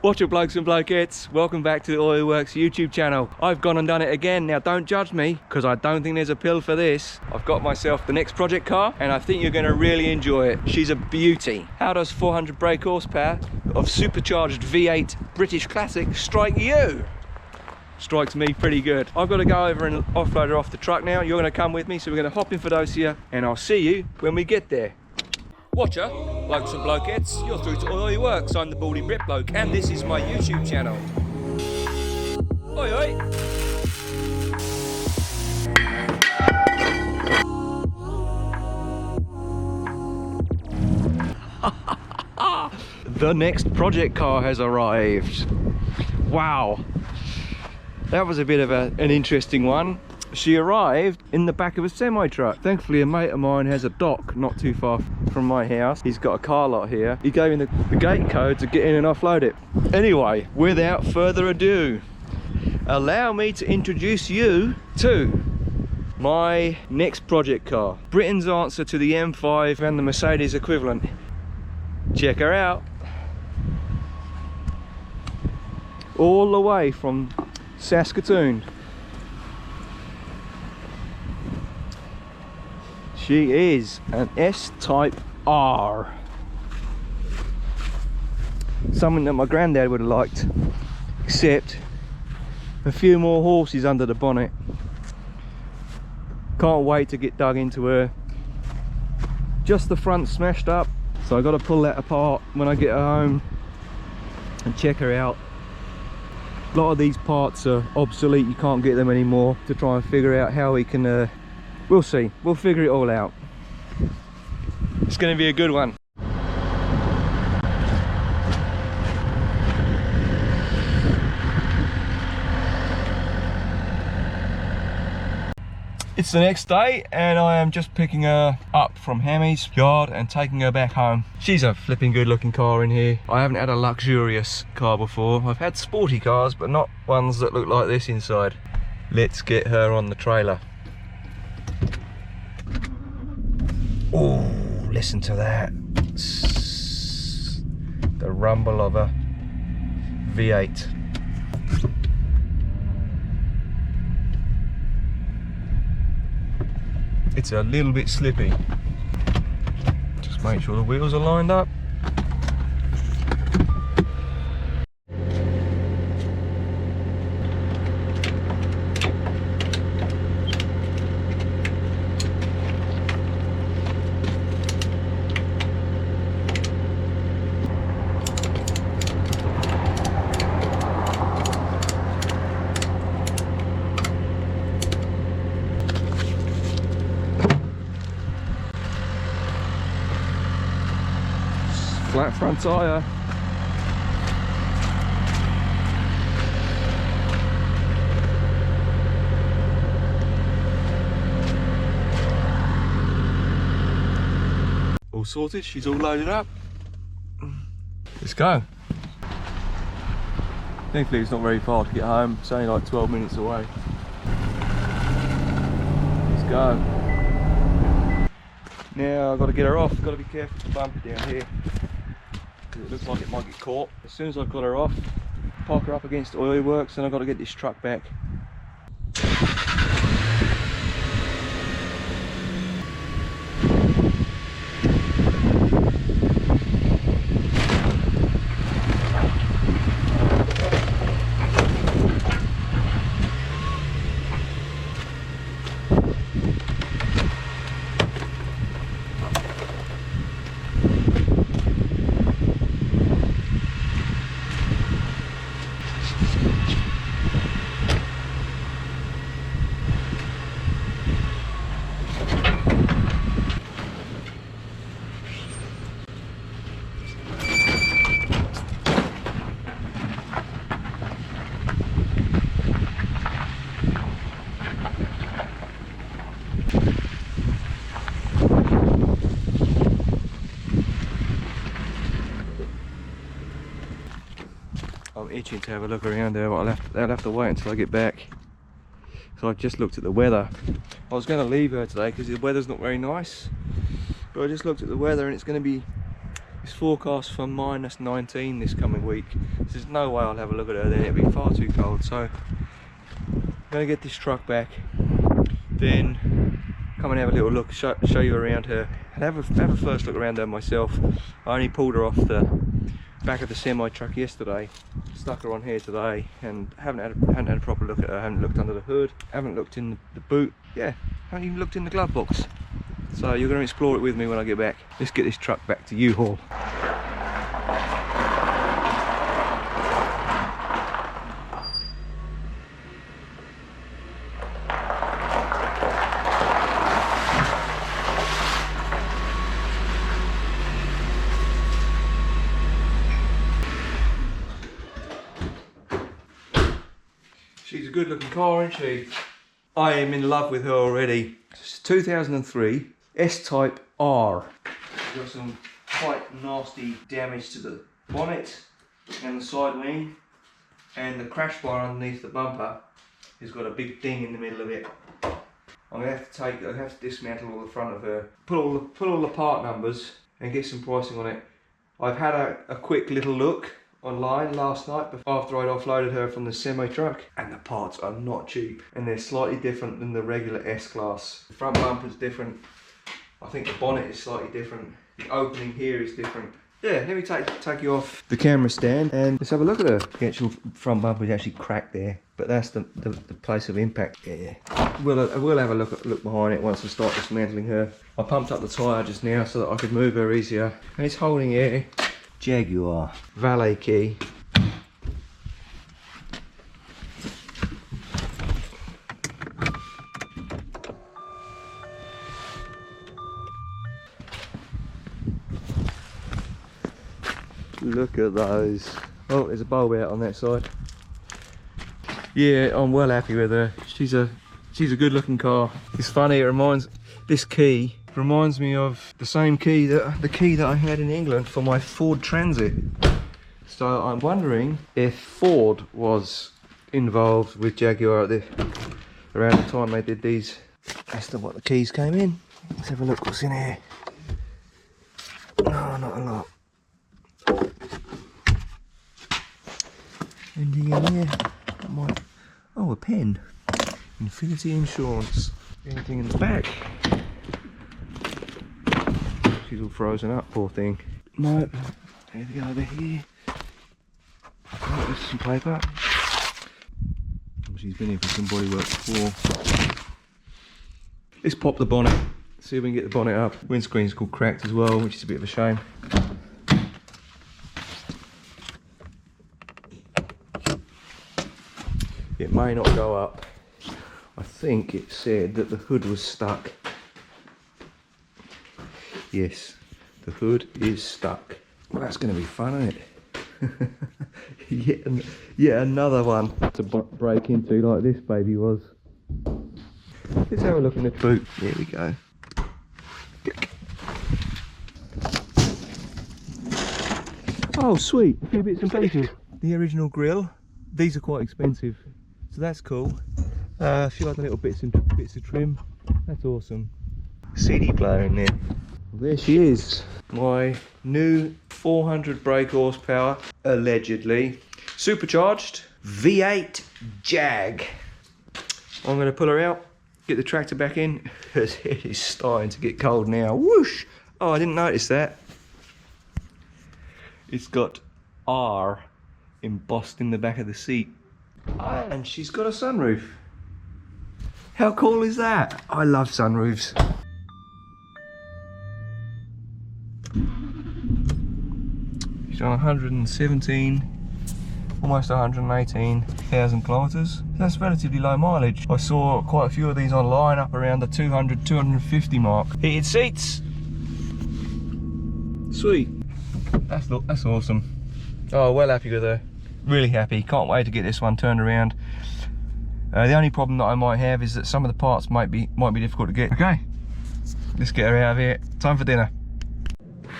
What's up, blokes and blokettes? Welcome back to the Oil Works YouTube channel. I've gone and done it again. Now don't judge me, because I don't think there's a pill for this. I've got myself the next project car and I think you're going to really enjoy it. She's a beauty. How does 400 brake horsepower of supercharged V8 British Classic strike you? Strikes me pretty good. I've got to go over and offload her off the truck now. You're going to come with me, so we're going to hop in Fedosia and I'll see you when we get there. Watcher, blokes and blokettes, you're through to Oil Works. I'm the Baldy Brit Bloke and this is my YouTube channel. Oi oi! The next project car has arrived. Wow, that was a bit of an interesting one. She arrived in the back of a semi-truck. Thankfully a mate of mine has a dock not too far from my house. He's got a car lot here. He gave me the gate code to get in and offload it. Anyway, without further ado, allow me to introduce you to my next project car. Britain's answer to the M5 and the Mercedes equivalent. Check her out. All the way from Saskatoon. She is an S-Type R. Something that my granddad would have liked, except a few more horses under the bonnet. Can't wait to get dug into her. Just the front smashed up, so I got to pull that apart when I get her home and check her out. A lot of these parts are obsolete, you can't get them anymore. To try and figure out how we can we'll see, we'll figure it all out. It's going to be a good one. It's the next day and I am just picking her up from Hammy's yard and taking her back home. She's a flipping good looking car in here. I haven't had a luxurious car before. I've had sporty cars, but not ones that look like this inside. Let's get her on the trailer. Oh, listen to that. The rumble of a V8. It's a little bit slippy. Just make sure the wheels are lined up. Flat front tyre. All sorted, she's all loaded up. Let's go. Thankfully it's not very far to get home, it's only like 12 minutes away. Let's go. Now I've got to get her off, got to be careful to bump it down here. It looks like it might get caught. As soon as I've got her off, park her up against Oil Works, and I've got to get this truck back. I'm itching to have a look around there, but I'll have to wait until I get back. So I've just looked at the weather. I was going to leave her today because the weather's not very nice, but I just looked at the weather and it's going to be It's forecast for -19 this coming week. There's no way I'll have a look at her then, it'll be far too cold. So I'm gonna get this truck back, then come and have a little look, show you around her, and have a first look around her myself. I only pulled her off the back of the semi truck yesterday, stuck her on here today, and haven't had a proper look at her. Haven't looked under the hood, haven't looked in the boot, yeah, haven't even looked in the glove box. So you're going to explore it with me when I get back. Let's get this truck back to U-Haul. She's a good looking car, isn't she? I am in love with her already. It's 2003 S-Type R. Got some quite nasty damage to the bonnet and the side wing, and the crash bar underneath the bumper has got a big ding in the middle of it. I'm gonna have to dismantle all the front of her, put all the part numbers and get some pricing on it. I've had a quick little look online last night after I'd offloaded her from the semi truck, and the parts are not cheap, and they're slightly different than the regular S-Class. The front bumper's different, I think the bonnet is slightly different, the opening here is different. Yeah, let me take you off the camera stand and let's have a look at her. The actual front bumper is actually cracked there, but that's the place of impact. Yeah, we'll have a look behind it once I start dismantling her. I pumped up the tyre just now so that I could move her easier, and it's holding here. Jaguar valet key. Look at those. Oh, there's a bulb out on that side. Yeah, I'm well happy with her. She's a good looking car. It's funny, this key reminds me of the same key that I had in England for my Ford Transit. So I'm wondering if Ford was involved with Jaguar around the time they did these. That's what the keys came in. Let's have a look what's in here. No, not a lot. Anything in here? Oh, a pen. Infinity Insurance. Anything in the back? She's all frozen up, poor thing. No. Anything over here? Oh, there's some paper. She's been here for some body work before. Let's pop the bonnet. See if we can get the bonnet up. Windscreen's called cracked as well, which is a bit of a shame. It may not go up. I think it said that the hood was stuck. Yes, the hood is stuck. Well, that's going to be fun, isn't it? yet another one to break into like this baby was. Let's have a look in the boot. There we go. Oh, sweet. A few bits and pieces. The original grille. These are quite expensive, so that's cool. A few other little bits of trim. That's awesome. CD player in there. Well, there she is. My new 400 brake horsepower, allegedly, supercharged V8 Jag. I'm going to pull her out, get the tractor back in, because it is starting to get cold now. Whoosh! Oh, I didn't notice that. It's got R embossed in the back of the seat. And she's got a sunroof. How cool is that? I love sunroofs. She's on 117, almost 118,000 kilometres. That's relatively low mileage. I saw quite a few of these online up around the 200, 250 mark. Heated seats. Sweet. That's awesome. Oh, well happy with her. Really happy. Can't wait to get this one turned around. The only problem that I might have is that some of the parts might be difficult to get. Okay, let's get her out of here. Time for dinner.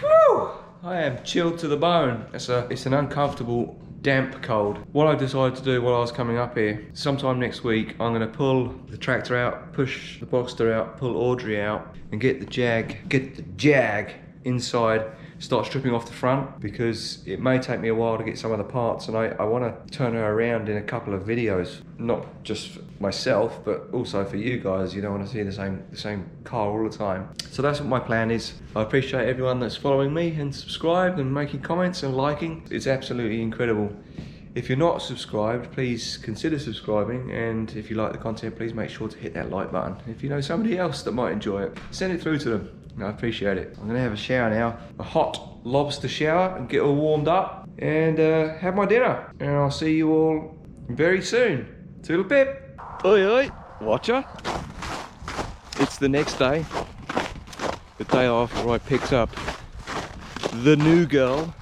Whew! I am chilled to the bone. It's an uncomfortable, damp cold. What I decided to do while I was coming up here, sometime next week, I'm going to pull the tractor out, push the Boxster out, pull Audrey out, and get the Jag inside start stripping off the front, because it may take me a while to get some of the parts, and I want to turn her around in a couple of videos, not just for myself but also for you guys. You don't want to see the same car all the time. So that's what my plan is. I appreciate everyone that's following me and subscribed and making comments and liking. It's absolutely incredible. If you're not subscribed, please consider subscribing, and if you like the content, please make sure to hit that like button. If you know somebody else that might enjoy it, send it through to them. I appreciate it. I'm gonna have a shower now, a hot lobster shower, and get all warmed up and have my dinner. And I'll see you all very soon. Toodle pip. Oi oi, watcher. It's the next day, the day after I picked up the new girl,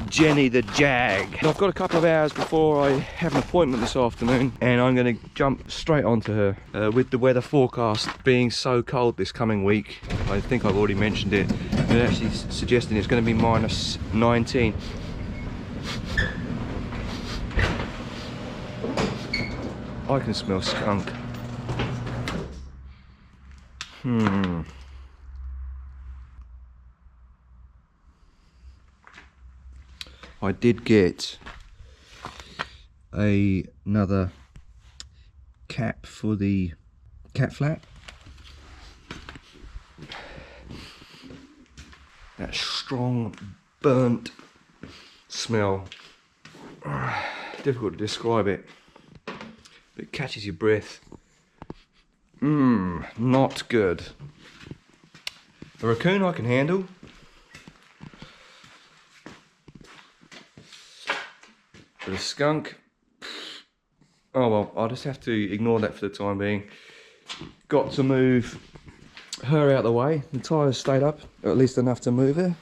Jenny the Jag. I've got a couple of hours before I have an appointment this afternoon, and I'm going to jump straight onto her. With the weather forecast being so cold this coming week, I think I've already mentioned it, they're actually suggesting it's going to be minus 19. I can smell skunk. I did get another cap for the cat flap. That strong burnt smell. Difficult to describe it. It catches your breath. Not good. A raccoon I can handle. But a skunk, oh well, I'll just have to ignore that for the time being. Got to move her out the way. The tyres stayed up, or at least enough to move her.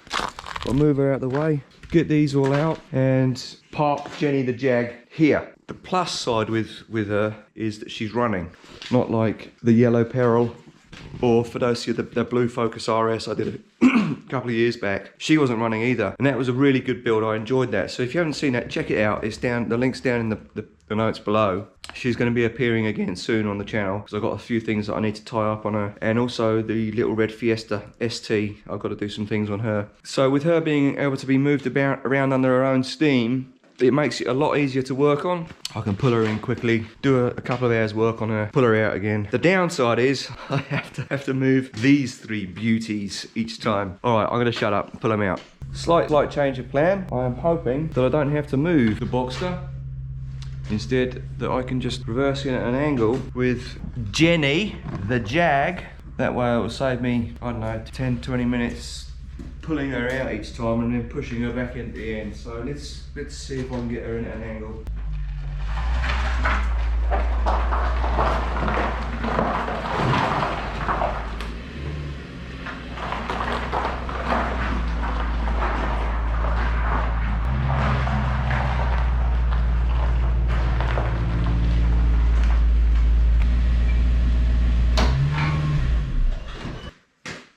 I'll move her out the way, get these all out, and park Jenny the Jag here. The plus side with her is that she's running, not like the Yellow Peril or Fedosia, the Blue Focus RS I did a couple of years back. She wasn't running either, and that was a really good build. I enjoyed that. So if you haven't seen that, check it out. It's down, the link's down in the notes below. She's going to be appearing again soon on the channel, because I've got a few things that I need to tie up on her, and also the little red Fiesta ST. I've got to do some things on her. So with her being able to be moved around under her own steam, it makes it a lot easier to work on. I can pull her in quickly, do a couple of hours work on her, pull her out again. The downside is I have to move these three beauties each time. All right, I'm gonna shut up and pull them out. Slight change of plan. I am hoping that I don't have to move the Boxster. Instead, that I can just reverse in at an angle with Jenny, the Jag. That way it will save me, I don't know, 10, 20 minutes pulling her out each time and then pushing her back in at the end. So let's see if I can get her in at an angle.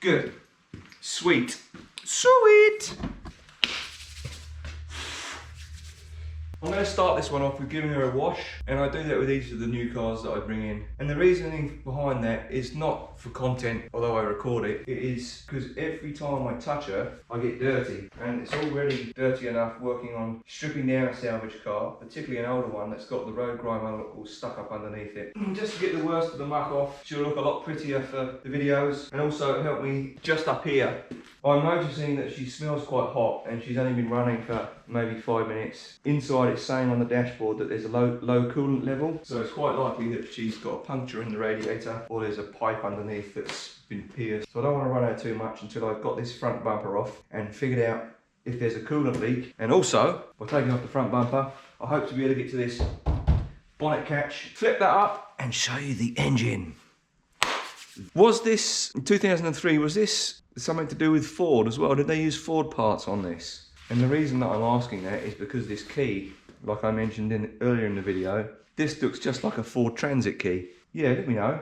Good. Sweet. Sweet! I'm going to start this one off with giving her a wash, and I do that with each of the new cars that I bring in. And the reasoning behind that is not for content, although I record it. It is because every time I touch her, I get dirty. And it's already dirty enough working on stripping down a salvage car, particularly an older one that's got the road grime all stuck up underneath it. Just to get the worst of the muck off, she'll look a lot prettier for the videos. And also it'll help me just up here. I'm noticing that she smells quite hot, and she's only been running for maybe 5 minutes. Inside it's saying on the dashboard that there's a low coolant level, so it's quite likely that she's got a puncture in the radiator, or there's a pipe underneath that's been pierced. So I don't want to run her too much until I've got this front bumper off and figured out if there's a coolant leak. And also, by taking off the front bumper, I hope to be able to get to this bonnet catch, flip that up and show you the engine. Was this, in 2003, was this something to do with Ford as well? Did they use Ford parts on this? And the reason that I'm asking that is because this key, like I mentioned earlier in the video, this looks just like a Ford Transit key. Yeah, let me know.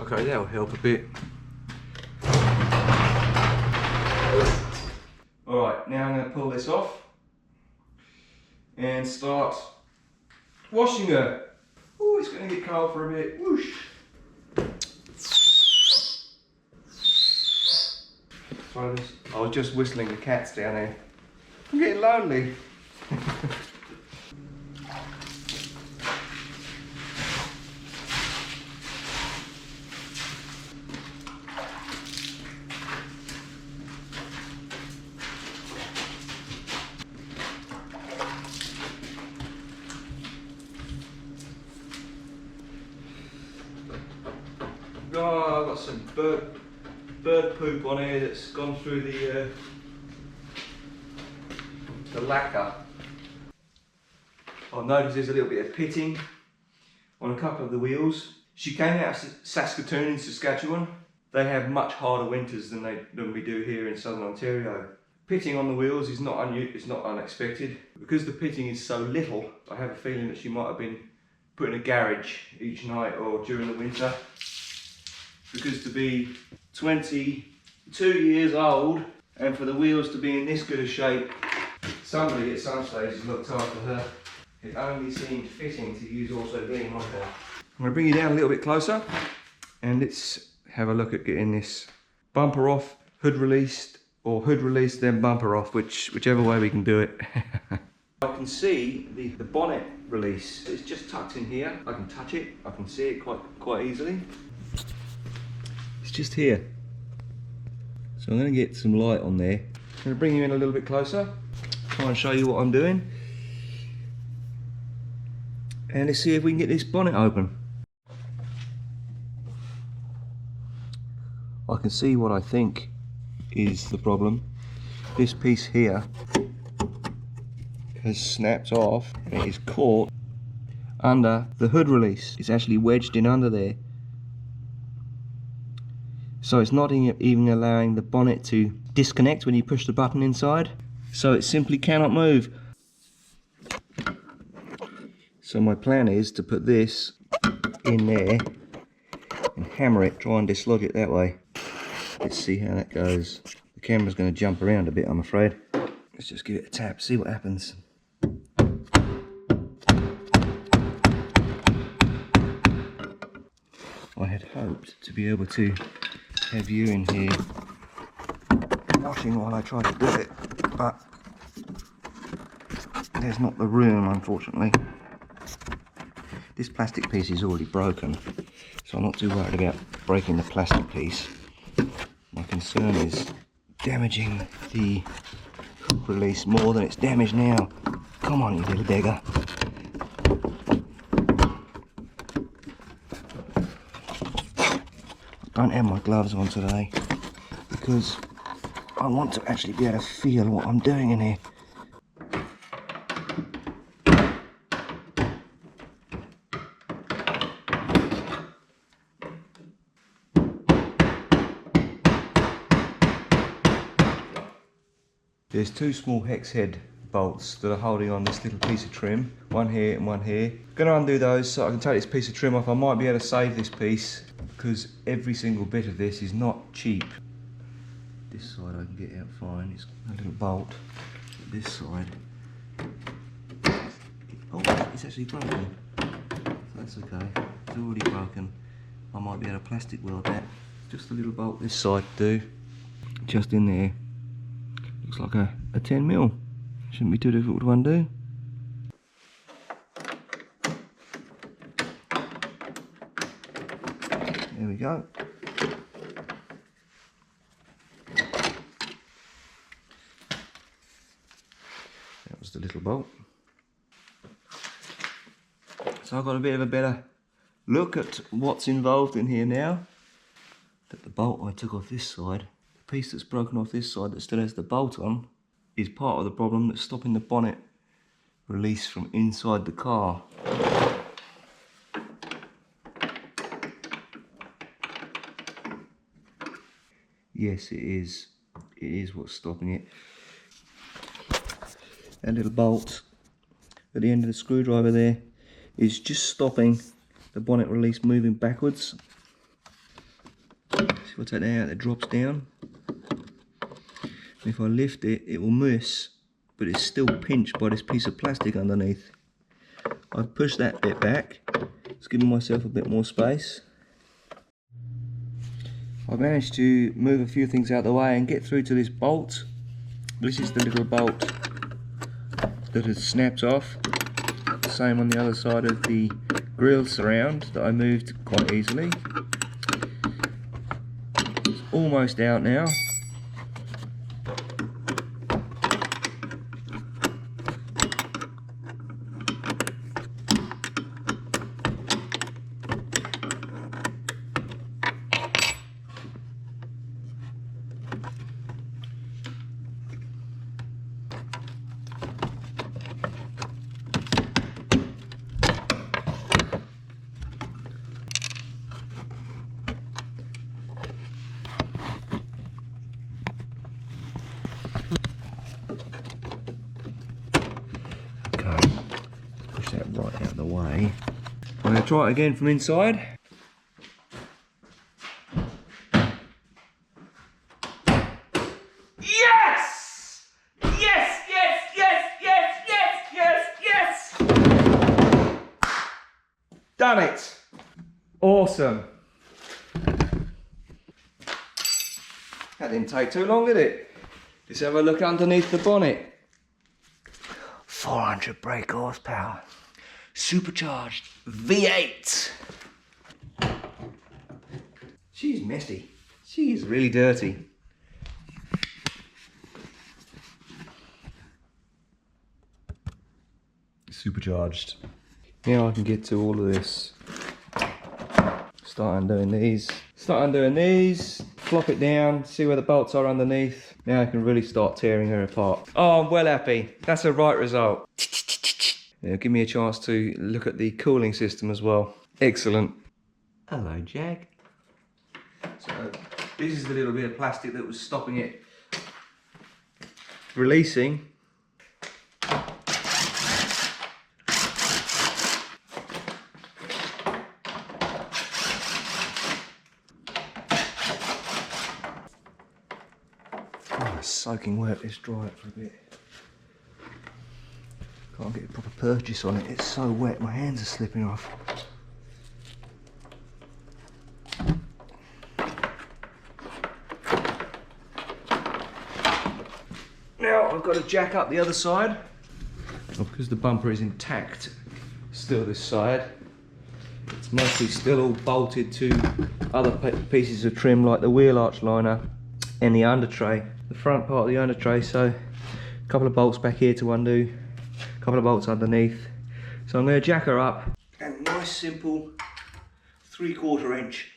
Okay, Okay, that'll help a bit. Alright, now I'm going to pull this off and start washing her. Oh, it's going to get cold for a bit. Whoosh. Try this. I was just whistling the cats down there. I'm getting lonely. Oh, I've got some bird poop on here that's gone through the lacquer. I've noticed there's a little bit of pitting on a couple of the wheels. She came out of Saskatoon in Saskatchewan. They have much harder winters than we do here in southern Ontario. Pitting on the wheels is not unexpected. Because the pitting is so little, I have a feeling that she might have been put in a garage each night or during the winter. Because to be 22 years old and for the wheels to be in this good a shape, somebody at some stage has looked after her. It only seemed fitting to use also being like that. I'm going to bring you down a little bit closer and let's have a look at getting this bumper off, hood released, or hood released then bumper off, whichever way we can do it. I can see the bonnet release. It's just tucked in here. I can touch it. I can see it quite easily. It's just here. So I'm going to get some light on there. I'm going to bring you in a little bit closer, try and show you what I'm doing. And let's see if we can get this bonnet open. I can see what I think is the problem. This piece here has snapped off and it is caught under the hood release. It's actually wedged in under there. So it's not even allowing the bonnet to disconnect when you push the button inside. So it simply cannot move. So my plan is to put this in there and hammer it, try and dislodge it that way. Let's see how that goes. The camera's going to jump around a bit, I'm afraid. Let's just give it a tap, see what happens. I had hoped to be able to have you in here washing while I try to do it, but there's not the room, unfortunately. This plastic piece is already broken, so I'm not too worried about breaking the plastic piece. My concern is damaging the hook release more than it's damaged now. Come on, you little beggar. I don't have my gloves on today because I want to actually be able to feel what I'm doing in here. There's two small hex head bolts that are holding on this little piece of trim, one here and one here. Going to undo those so I can take this piece of trim off. I might be able to save this piece because every single bit of this is not cheap. This side I can get out fine, it's a little bolt. This side, oh, it's actually broken. So that's okay, it's already broken. I might be able to plastic weld that. Just a little bolt this side to do, just in there. Looks like a 10mm. Shouldn't be too difficult to undo. There we go. That was the little bolt. So I've got a bit of a better look at what's involved in here now. That the bolt I took off this side, the piece that's broken off this side that still has the bolt on, is part of the problem that's stopping the bonnet release from inside the car. Yes, it is. It is what's stopping it. That little bolt at the end of the screwdriver there is just stopping the bonnet release moving backwards. If I take that out, it drops down. And if I lift it, it will miss, but it's still pinched by this piece of plastic underneath. I've pushed that bit back, just giving myself a bit more space. I've managed to move a few things out of the way and get through to this bolt. This is the little bolt that has snapped off. Same on the other side of the grill surround that I moved quite easily. It's almost out now. Push that right out of the way. I'm going to try it again from inside. Yes! Yes, yes, yes, yes, yes, yes, yes! Done it! Awesome. That didn't take too long, did it? Let's have a look underneath the bonnet. 400 brake horsepower, supercharged V8. She's messy. She is really dirty. Supercharged. Now I can get to all of this. Start undoing these. Flop it down, see where the bolts are underneath. Now I can really start tearing her apart. Oh, I'm well happy. That's a right result. It'll give me a chance to look at the cooling system as well. Excellent. Hello, Jag. So this is the little bit of plastic that was stopping it releasing. Soaking wet, let's dry it for a bit. Can't get a proper purchase on it, it's so wet, my hands are slipping off. Now I've got to jack up the other side. Because the bumper is intact, still this side, it's mostly still all bolted to other pieces of trim like the wheel arch liner and the under tray. The front part of the under tray, so a couple of bolts back here to undo, a couple of bolts underneath. So I'm going to jack her up, and nice simple 3/4 inch.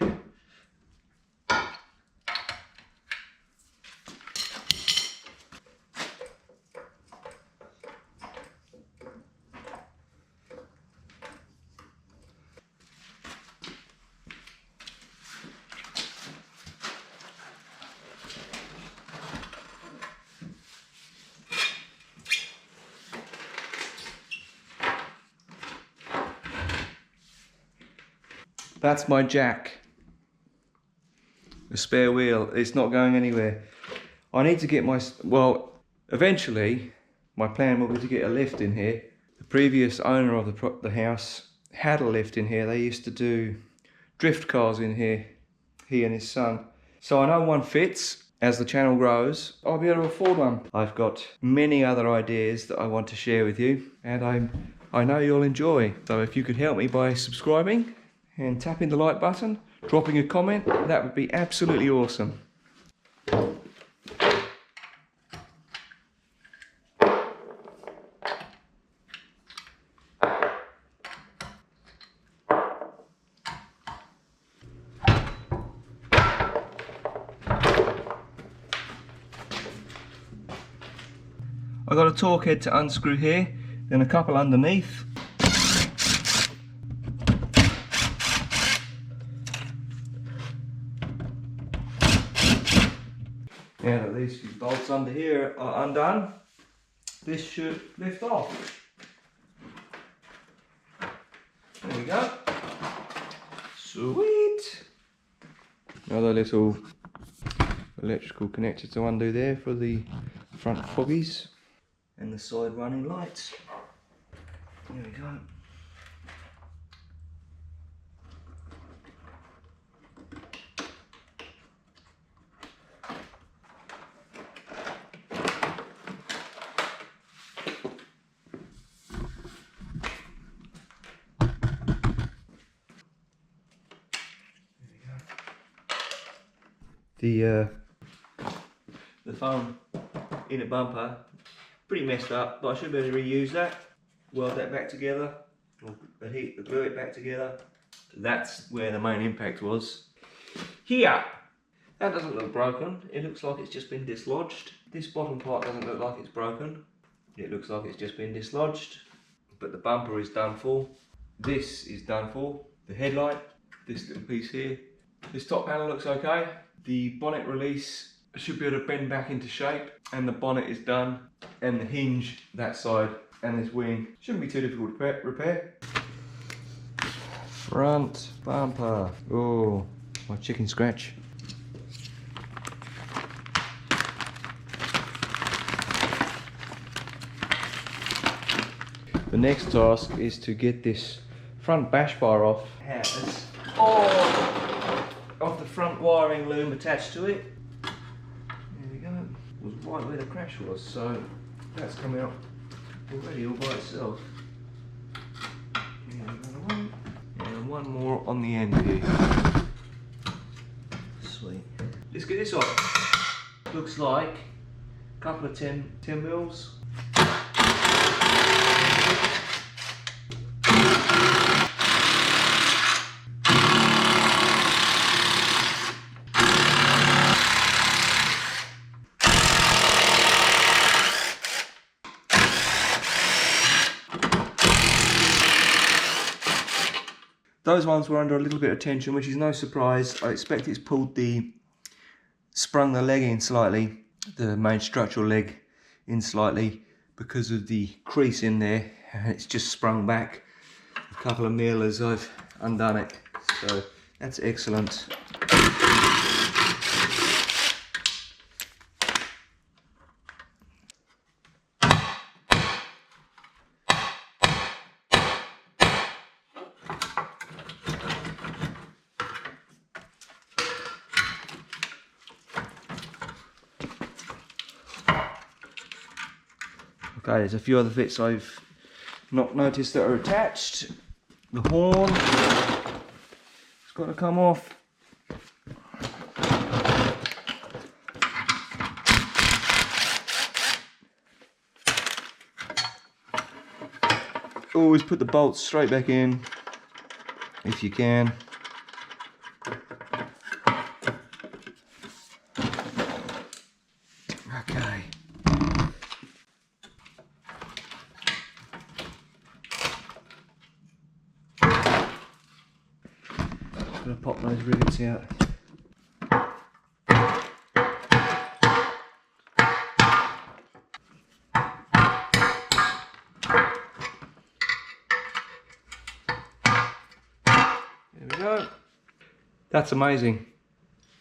That's my jack. The spare wheel, it's not going anywhere. I need to get my, well, eventually my plan will be to get a lift in here. The previous owner of the house had a lift in here. They used to do drift cars in here, he and his son. So I know one fits. As the channel grows, I'll be able to afford one. I've got many other ideas that I want to share with you, and I know you'll enjoy. So if you could help me by subscribing and tapping the like button, dropping a comment, that would be absolutely awesome. I've got a torque head to unscrew here, then a couple underneath. Now that these few bolts under here are undone, this should lift off. There we go. Sweet. Another little electrical connector to undo there for the front foggies and the side running lights. There we go. The foam in the bumper, pretty messed up, but I should be able to reuse that, weld that back together, or glue it back together. That's where the main impact was. Here! That doesn't look broken, it looks like it's just been dislodged. This bottom part doesn't look like it's broken, it looks like it's just been dislodged. But the bumper is done for. This is done for. The headlight, this little piece here. This top panel looks okay. The bonnet release should be able to bend back into shape, and the bonnet is done, and the hinge that side and this wing shouldn't be too difficult to repair. Front bumper. Oh, my chicken scratch. The next task is to get this front bash bar off. Has of the front wiring loom attached to it. There we go. It was right where the crash was, so that's come out already all by itself. And one more on the end here. Sweet. Let's get this off. Looks like a couple of 10 mils. Those ones were under a little bit of tension, which is no surprise. I expect it's sprung the leg in slightly, the main structural leg in slightly, because of the crease in there, and it's just sprung back a couple of mil as I've undone it. So that's excellent. Okay, there's a few other bits I've not noticed that are attached. The horn, it's got to come off. Always put the bolts straight back in if you can. Okay. Gonna pop those rivets out. There we go. That's amazing.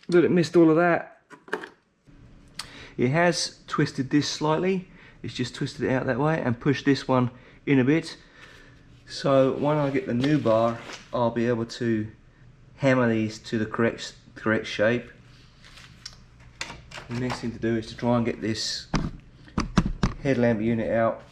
Look, it missed all of that. It has twisted this slightly. It's just twisted it out that way and pushed this one in a bit. So when I get the new bar, I'll be able to hammer these to the correct shape. The next thing to do is to try and get this headlamp unit out.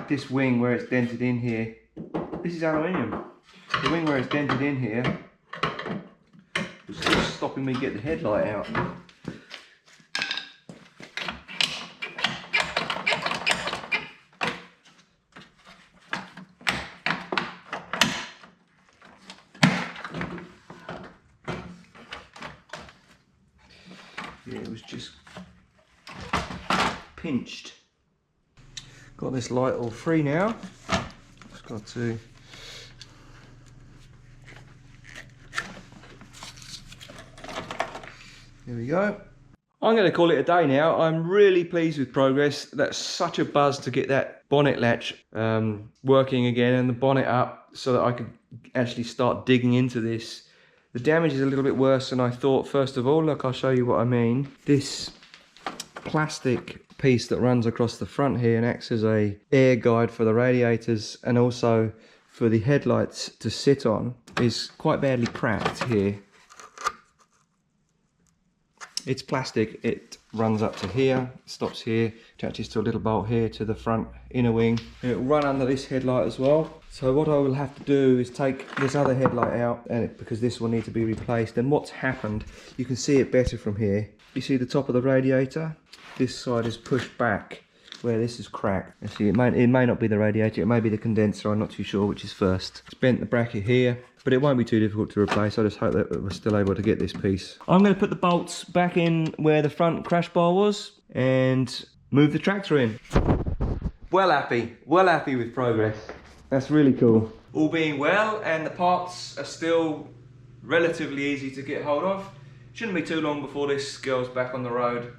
This wing where it's dented in here, This is aluminium. The wing where it's dented in here was just stopping me get the headlight out. Yeah, it was just pinched. Got this light all free now. Just got to there we go. I'm going to call it a day now. I'm really pleased with progress. That's such a buzz to get that bonnet latch working again and the bonnet up so that I could actually start digging into this. The damage is a little bit worse than I thought. First of all, look, I'll show you what I mean. This plastic piece that runs across the front here and acts as a air guide for the radiators and also for the headlights to sit on is quite badly cracked here. It's plastic, it runs up to here, stops here, attaches to a little bolt here to the front inner wing, and it will run under this headlight as well. So what I will have to do is take this other headlight out because this will need to be replaced. And what's happened, you can see it better from here. You see the top of the radiator? This side is pushed back where this is cracked. You see, it may not be the radiator, it may be the condenser, I'm not too sure which is first. It's bent the bracket here, but it won't be too difficult to replace. I just hope that we're still able to get this piece. I'm going to put the bolts back in where the front crash bar was and move the tractor in. Well happy with progress. That's really cool. All being well, and the parts are still relatively easy to get hold of. Shouldn't be too long before this girl's back on the road.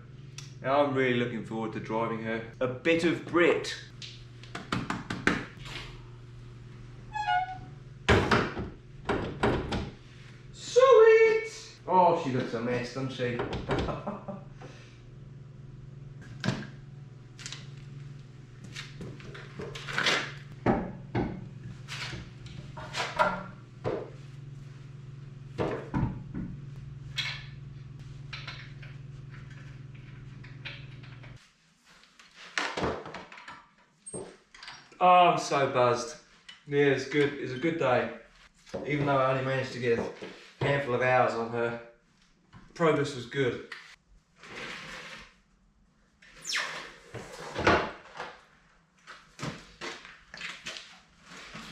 Now I'm really looking forward to driving her. A bit of Brit. Sweet! Oh, she looks a mess, doesn't she? Oh, I'm so buzzed. Yeah, it's good. It's a good day. Even though I only managed to get a handful of hours on her, progress was good.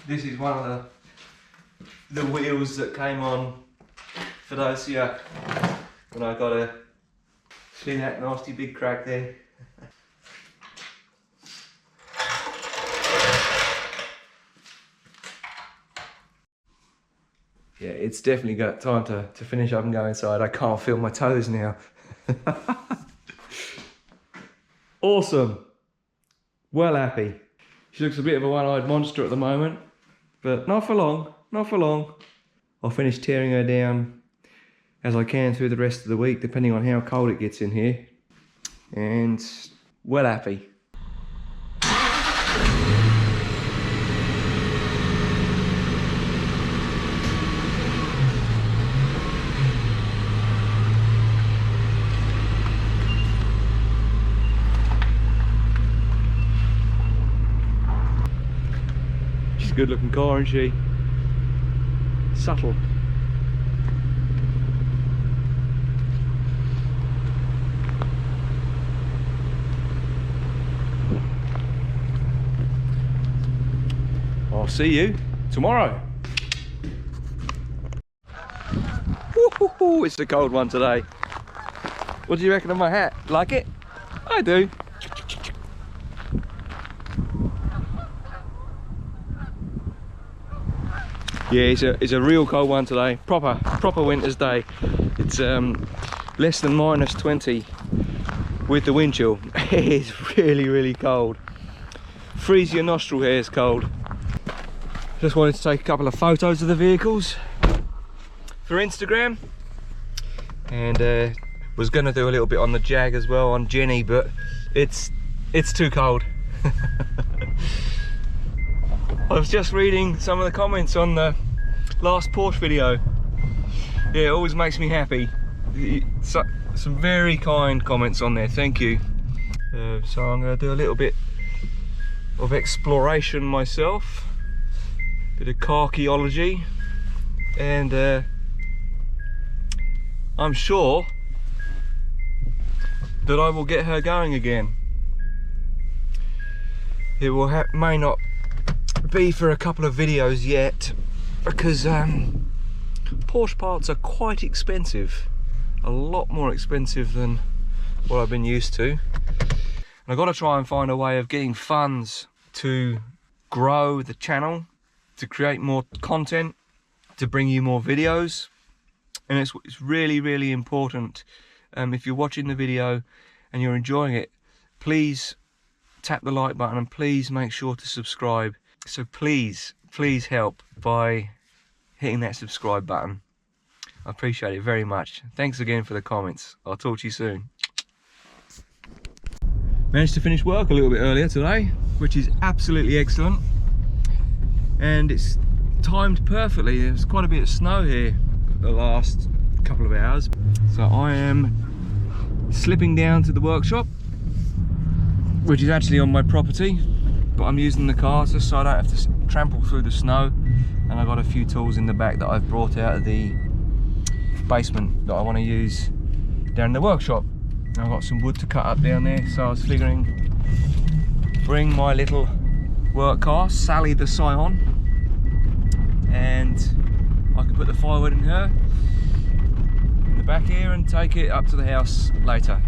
This is one of the wheels that came on for those here when I got a see that nasty big crack there. Yeah, it's definitely got time to finish up and go inside. I can't feel my toes now. Awesome. Well happy. She looks a bit of a one-eyed monster at the moment, but not for long, not for long. I'll finish tearing her down as I can through the rest of the week, depending on how cold it gets in here. And well happy. Good looking car, isn't she? Subtle. I'll see you tomorrow. Woo-hoo-hoo, it's a cold one today. What do you reckon of my hat? Like it? I do. Yeah, it's a real cold one today. Proper winter's day. It's less than -20 with the wind chill. It's really cold. Freeze your nostril hairs cold. Just wanted to take a couple of photos of the vehicles for Instagram, and was going to do a little bit on the Jag as well, on Jenny, but it's too cold. I was just reading some of the comments on the last Porsche video. Yeah, it always makes me happy. Some very kind comments on there, thank you. So I'm going to do a little bit of exploration myself bit of archaeology, and I'm sure that I will get her going again. It will may not be for a couple of videos yet, because Porsche parts are quite expensive, a lot more expensive than what I've been used to. And I've got to try and find a way of getting funds to grow the channel, to create more content, to bring you more videos. And it's really, really important, if you're watching the video and you're enjoying it, please tap the like button and please make sure to subscribe. So please help by hitting that subscribe button. I appreciate it very much. Thanks again for the comments. I'll talk to you soon. Managed to finish work a little bit earlier today, which is absolutely excellent. And it's timed perfectly. There's quite a bit of snow here the last couple of hours. So I am slipping down to the workshop, which is actually on my property, but I'm using the car just so I don't have to trample through the snow. And I've got a few tools in the back that I've brought out of the basement that I want to use down in the workshop. I've got some wood to cut up down there, so I was figuring bring my little work car, Sally the Scion, and I can put the firewood in her in the back here and take it up to the house later.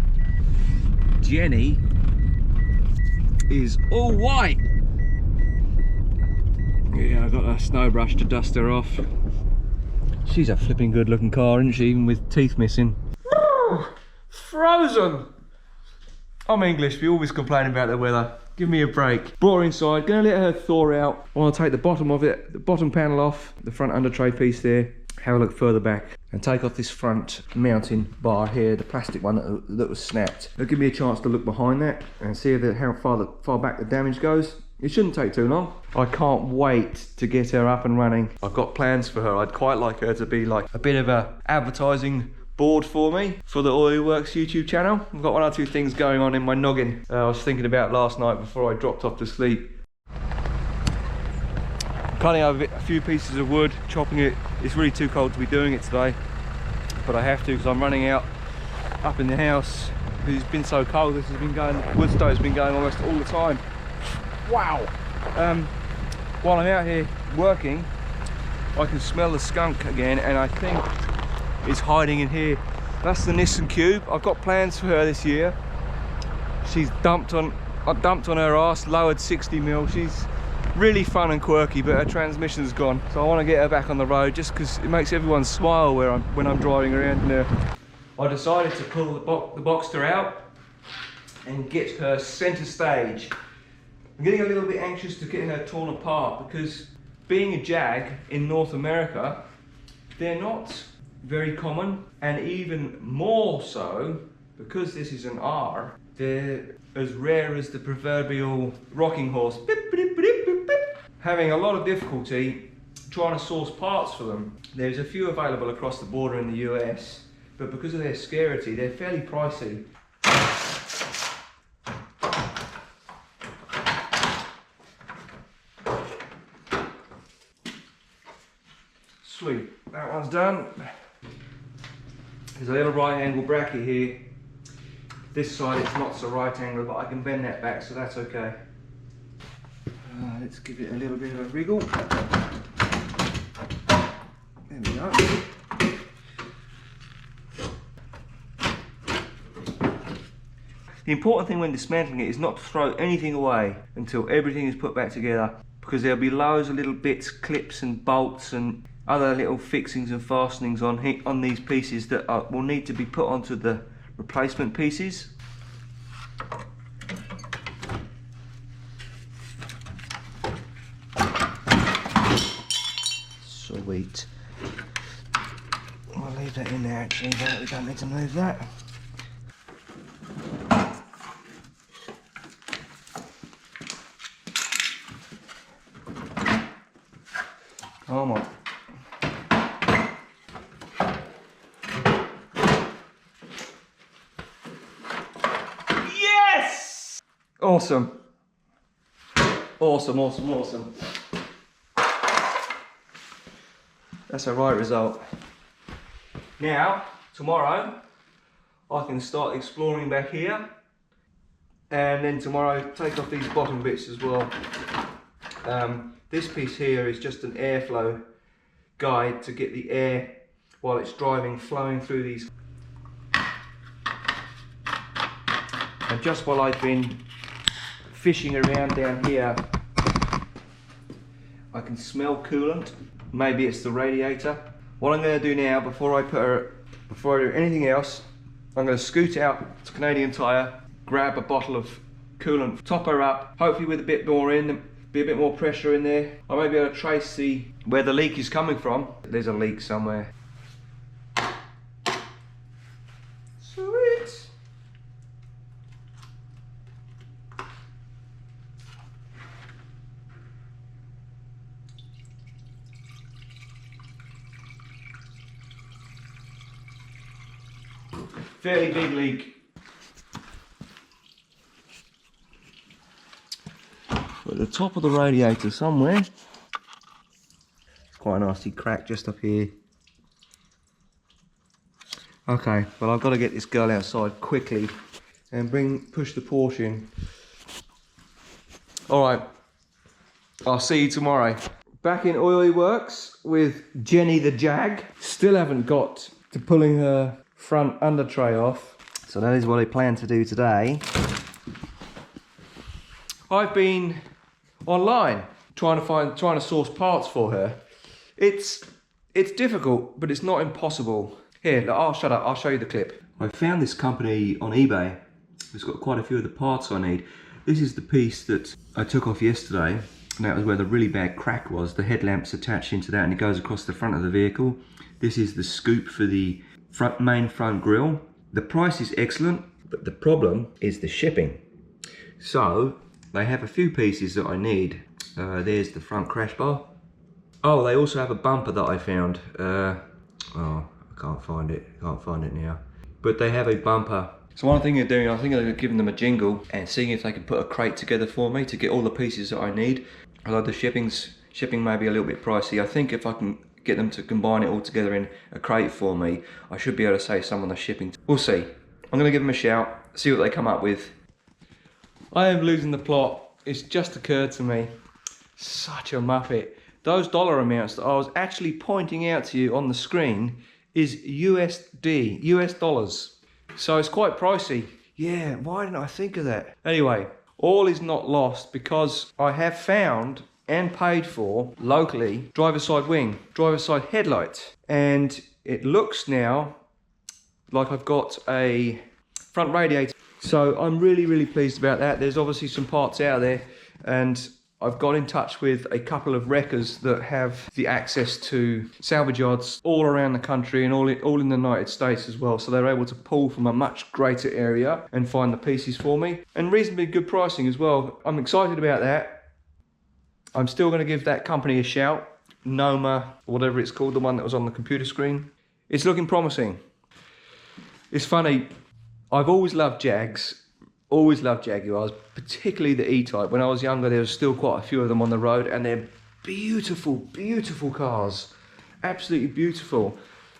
Jenny is all white. Yeah, I got a snow brush to dust her off. She's a flipping good looking car, isn't she, even with teeth missing. Frozen! I'm English, we always complain about the weather. Give me a break. Brought her inside, gonna let her thaw out. I want to take the bottom of it, the bottom panel off, the front under tray piece there, have a look further back, and take off this front mounting bar here, the plastic one that was snapped. It'll give me a chance to look behind that and see how far back the damage goes. It shouldn't take too long. I can't wait to get her up and running. I've got plans for her. I'd quite like her to be like a bit of a advertising board for me for the Oilworks YouTube channel. I've got one or two things going on in my noggin I was thinking about last night before I dropped off to sleep. I'm cutting over a few pieces of wood, chopping it. It's really too cold to be doing it today, but I have to because I'm running out up in the house. It's been so cold. This has been going, wood stove's been going almost all the time. Wow. While I'm out here working, I can smell the skunk again, and I think it's hiding in here. That's the Nissan Cube. I've got plans for her this year. She's I dumped on her ass, lowered 60mm. She's really fun and quirky, but her transmission's gone. So I want to get her back on the road just because it makes everyone smile when I'm driving around in her. I decided to pull the Boxster out and get her center stage. I'm getting a little bit anxious to get her torn apart because being a Jag in North America, they're not very common, and even more so because this is an R, they're as rare as the proverbial rocking horse. Beep, beep, beep, beep, beep. Having a lot of difficulty trying to source parts for them. There's a few available across the border in the US, but because of their scarcity, they're fairly pricey. Sweet, that one's done. There's a little right angle bracket here. This side it's not so right angle, but I can bend that back, so that's okay. Let's give it a little bit of a wriggle. There we go. The important thing when dismantling it is not to throw anything away until everything is put back together, because there'll be loads of little bits, clips and bolts and other little fixings and fastenings on these pieces that will need to be put onto the replacement pieces. Sweet. I'll leave that in there actually, we don't need to move that. Oh my. Yes! Awesome. Awesome, awesome, awesome. That's a right result. Now, tomorrow, I can start exploring back here. And then tomorrow, take off these bottom bits as well. This piece here is just an airflow guide to get the air while it's driving flowing through these. And just while I've been fishing around down here, I can smell coolant. Maybe it's the radiator. What I'm going to do now, before I do anything else, I'm going to scoot out to Canadian Tire, grab a bottle of coolant, top her up, hopefully with a bit more in, be a bit more pressure in there. I may be able to trace where the leak is coming from. There's a leak somewhere. Sweet. Fairly big leak. At the top of the radiator somewhere. It's quite a nasty crack just up here. Okay, well I've got to get this girl outside quickly and push the Porsche in. Alright, I'll see you tomorrow. Back in Oily Works with Jenny the Jag. Still haven't got to pulling her front under tray off. So that is what I plan to do today. I've been online trying to source parts for her. It's difficult, but it's not impossible. Here, look, I'll shut up, I'll show you the clip. I found this company on eBay. It's got quite a few of the parts I need. This is the piece that I took off yesterday, and that was where the really bad crack was. The headlamp's attached into that and it goes across the front of the vehicle. This is the scoop for the main front grille. The price is excellent, but the problem is the shipping. So they have a few pieces that I need. There's the front crash bar. Oh, they also have a bumper that I found. Oh, I can't find it. Can't find it now. But they have a bumper. So one thing they're doing, I think they're giving them a jingle and seeing if they can put a crate together for me to get all the pieces that I need. Although the shipping may be a little bit pricey. I think if I can get them to combine it all together in a crate for me, I should be able to save some on the shipping. We'll see. I'm gonna give them a shout, see what they come up with. I am losing the plot. It's just occurred to me. Such a muppet. Those dollar amounts that I was actually pointing out to you on the screen is USD, US dollars. So it's quite pricey. Yeah, why didn't I think of that? Anyway, all is not lost because I have found and paid for locally driver side wing, driver side headlights. And it looks now like I've got a front radiator. So I'm really pleased about that. There's obviously some parts out there, and I've got in touch with a couple of wreckers that have the access to salvage yards all around the country and all in the United States as well. So they're able to pull from a much greater area and find the pieces for me, and reasonably good pricing as well. I'm excited about that. I'm still going to give that company a shout, Noma, or whatever it's called, the one that was on the computer screen. It's looking promising. It's funny, I've always loved Jags, always loved Jaguars, particularly the E-Type. When I was younger, there was still quite a few of them on the road, and they're beautiful, beautiful cars. Absolutely beautiful.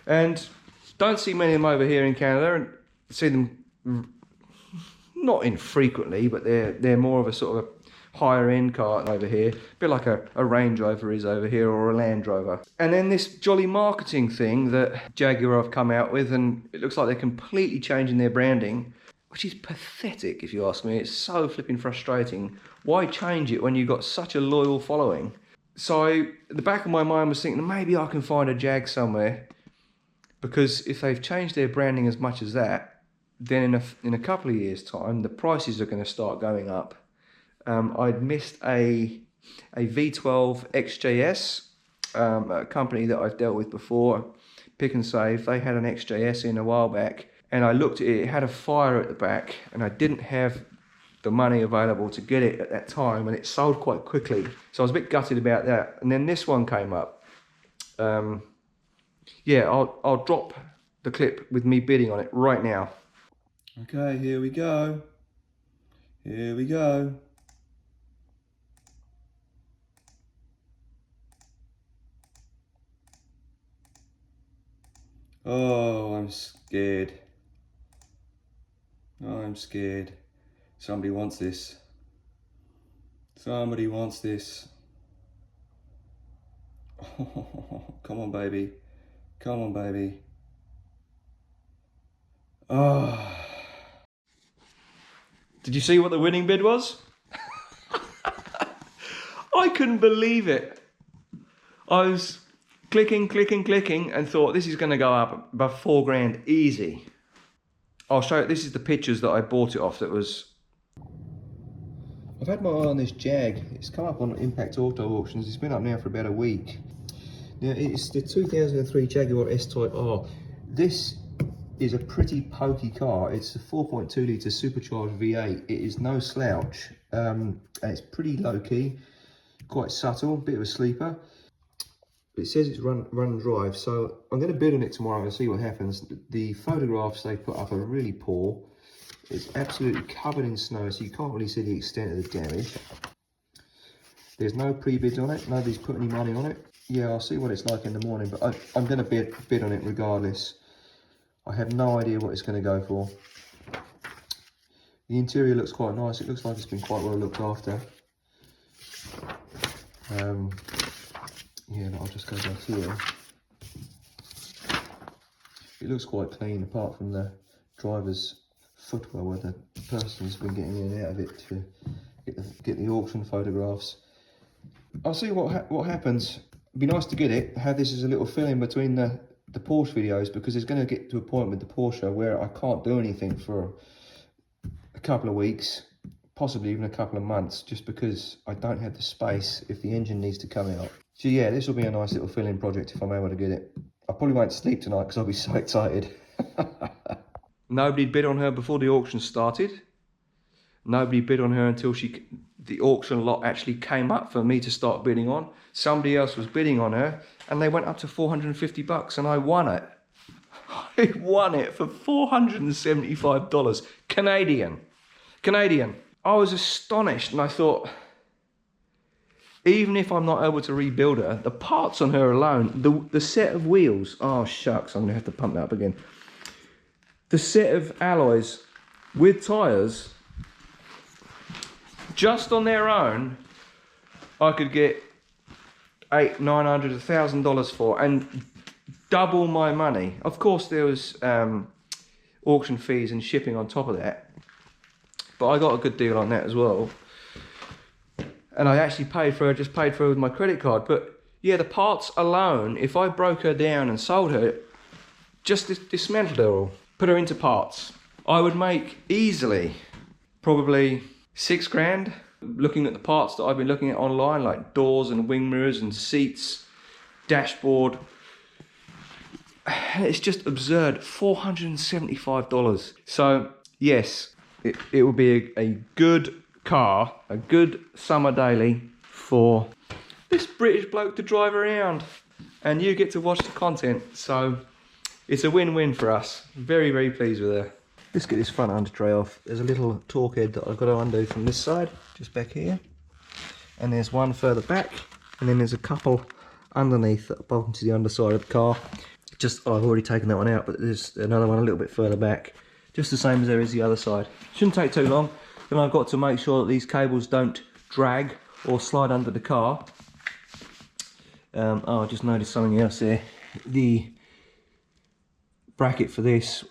And don't see many of them over here in Canada, and see them not infrequently, but they're more of a sort of a higher end car over here, a bit like a Range Rover is over here, or a Land Rover. And then this jolly marketing thing that Jaguar have come out with, and it looks like they're completely changing their branding, which is pathetic if you ask me. It's so flipping frustrating. Why change it when you've got such a loyal following? So the back of my mind was thinking maybe I can find a Jag somewhere, because if they've changed their branding as much as that, then in a couple of years time the prices are going to start going up. I'd missed a V12 XJS, a company that I've dealt with before, Pick and Save. They had an XJS in a while back, and I looked at it, it had a fire at the back, and I didn't have the money available to get it at that time, and it sold quite quickly. So I was a bit gutted about that. And then this one came up. Yeah, I'll drop the clip with me bidding on it right now. Okay, here we go. Here we go. Oh, I'm scared. I'm scared. Somebody wants this. Somebody wants this. Oh, come on, baby. Come on, baby. Oh. Did you see what the winning bid was? I couldn't believe it. I was clicking and thought this is going to go up above 4 grand easy. I'll show you, this is the pictures that I bought it off. That was... I've had my eye on this Jag. It's come up on Impact Auto Auctions. It's been up now for about a week. Now it's the 2003 Jaguar S-Type R. This is a pretty pokey car. It's a 4.2 litre supercharged V8. It is no slouch, and it's pretty low key, quite subtle, bit of a sleeper. It says it's run and drive, so I'm going to bid on it tomorrow and see what happens. The photographs they put up are really poor. It's absolutely covered in snow, so you can't really see the extent of the damage. There's no pre-bids on it. Nobody's put any money on it. Yeah, I'll see what it's like in the morning, but I'm going to bid on it regardless. I have no idea what it's going to go for. The interior looks quite nice. It looks like it's been quite well looked after. Yeah, but I'll just go back here. It looks quite clean, apart from the driver's footwell where the person's been getting in and out of it to get the auction photographs. I'll see what happens. It'd be nice to get it, have this as a little fill in between the Porsche videos, because it's going to get to a point with the Porsche where I can't do anything for a couple of weeks, possibly even a couple of months, just because I don't have the space if the engine needs to come out. So yeah, this will be a nice little fill-in project if I'm able to get it. I probably won't sleep tonight because I'll be so excited. Nobody bid on her before the auction started. Nobody bid on her until the auction lot actually came up for me to start bidding on. Somebody else was bidding on her and they went up to 450 bucks and I won it. I won it for $475 Canadian. I was astonished and I thought, even if I'm not able to rebuild her, the parts on her alone, the set of wheels, oh shucks, I'm gonna have to pump that up again. The set of alloys with tyres, just on their own, I could get $800, $900, $1,000 for, and double my money. Of course, there was auction fees and shipping on top of that, but I got a good deal on that as well. And I actually just paid for her with my credit card. But yeah, the parts alone, if I broke her down and sold her, just dismantled her all, put her into parts, I would make easily probably 6 grand. Looking at the parts that I've been looking at online, like doors and wing mirrors and seats, dashboard, it's just absurd, $475. So yes, it will be a good car, a good summer daily for this British bloke to drive around, and you get to watch the content, so it's a win-win for us. Very, very pleased with her. Let's get this front under tray off. There's a little torque head that I've got to undo from this side, just back here, and there's one further back, and then there's a couple underneath that bolt into the underside of the car. I've already taken that one out, but there's another one a little bit further back, just the same as there is the other side. Shouldn't take too long. Then I've got to make sure that these cables don't drag or slide under the car. Oh, I just noticed something else there. The bracket for this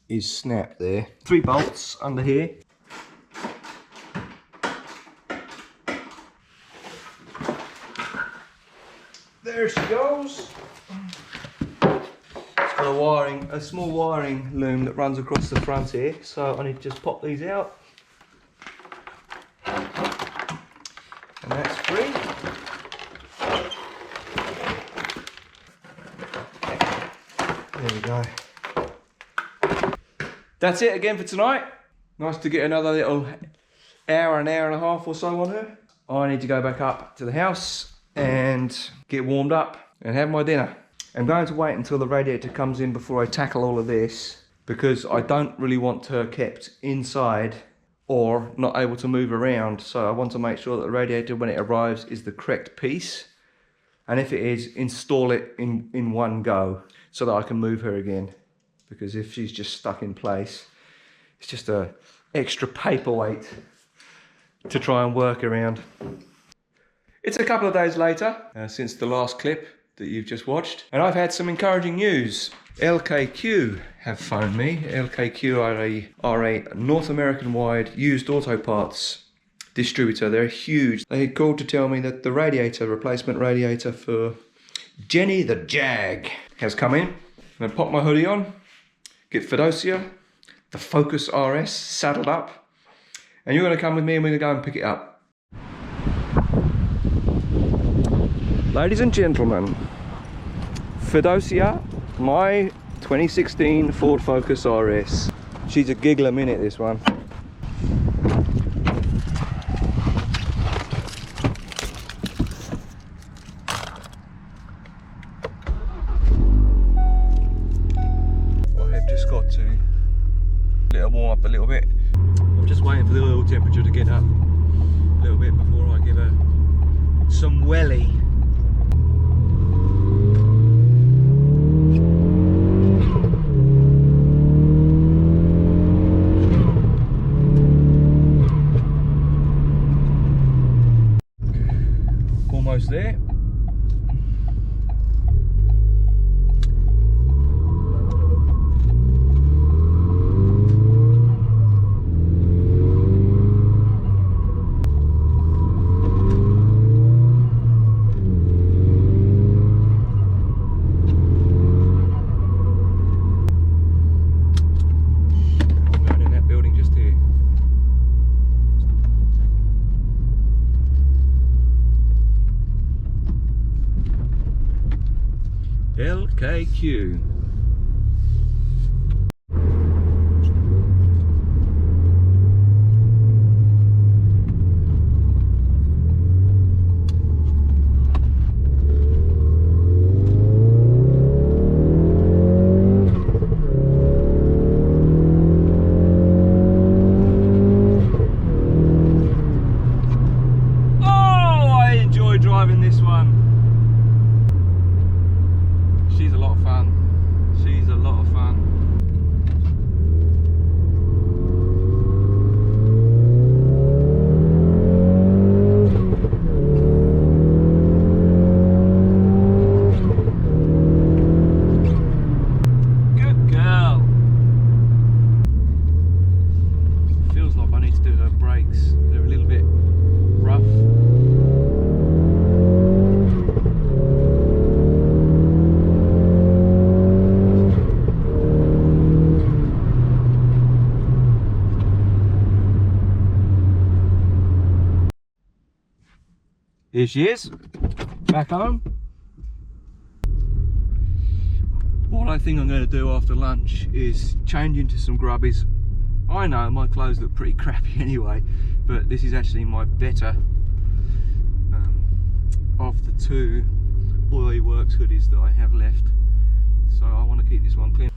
is snapped there. 3 bolts under here. There she goes. It's got a small wiring loom that runs across the front here, so I need to just pop these out. And that's free. There we go. That's it again for tonight. Nice to get another little hour and a half or so on her. I need to go back up to the house and get warmed up and have my dinner. I'm going to wait until the radiator comes in before I tackle all of this, because I don't really want her kept inside or not able to move around. So I want to make sure that the radiator, when it arrives, is the correct piece. And if it is, install it in one go. so that I can move her again. Because if she's just stuck in place, it's just a extra paperweight to try and work around. It's a couple of days later since the last clip that you've just watched, and I've had some encouraging news. LKQ have phoned me. LKQ are a North American wide used auto parts distributor. They're huge. They had called to tell me that the replacement radiator for Jenny the Jag has come in. I'm gonna pop my hoodie on, get Fedosia, the Focus RS saddled up, and you're gonna come with me and we're gonna go and pick it up. Ladies and gentlemen, Fedosia, my 2016 Ford Focus RS. She's a giggle a minute, this one. I have just got to let her warm up a little bit. I'm just waiting for the oil temperature to get up a little bit before I give her some welly. Almost there. LKQ. Oh, I enjoy driving this one. She's a lot of fun. She's a lot of fun. Good girl. Feels like I need to do her brakes. They're a little bit rough. Here she is, back home. What I think I'm going to do after lunch is change into some grubbies. I know my clothes look pretty crappy anyway, but this is actually my better of the two Oil Works hoodies that I have left. So I want to keep this one clean.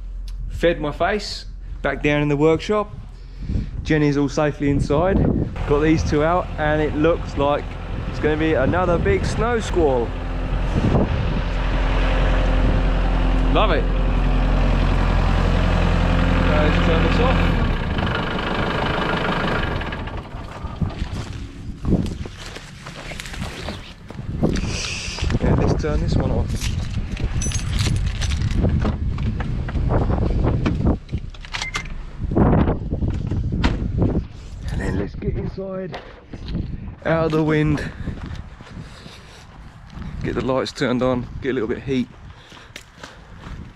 Fed my face, back down in the workshop. Jenny's all safely inside. Got these two out and it looks like it's going to be another big snow squall. Love it. Let's turn this off. Yeah, let's turn this one off. And then let's get inside, out of the wind. Get the lights turned on, get a little bit of heat,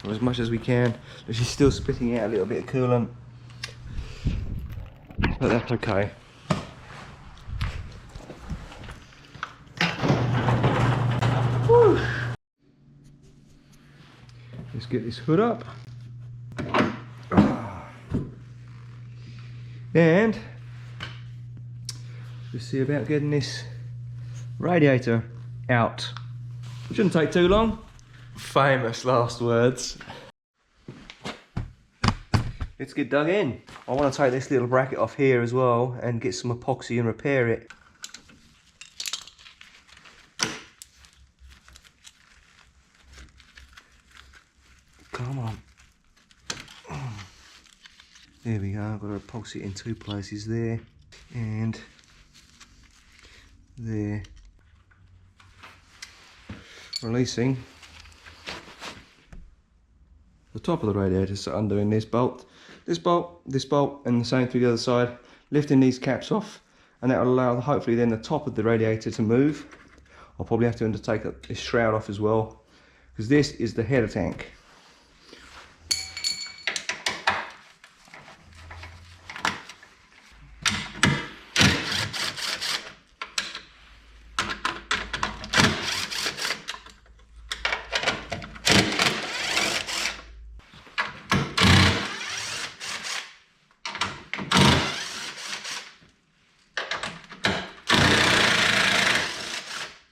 or as much as we can. She's still spitting out a little bit of coolant, but that's okay. Woo. Let's get this hood up. And let's see about getting this radiator out. Shouldn't take too long. Famous last words. Let's get dug in. I want to take this little bracket off here as well and get some epoxy and repair it. There we go, I've got to pulse it in two places there and there. Releasing the top of the radiator, so undoing this bolt, and the same through the other side, lifting these caps off, and that will allow hopefully then the top of the radiator to move. I'll probably have to undertake this shroud off as well, because this is the header tank.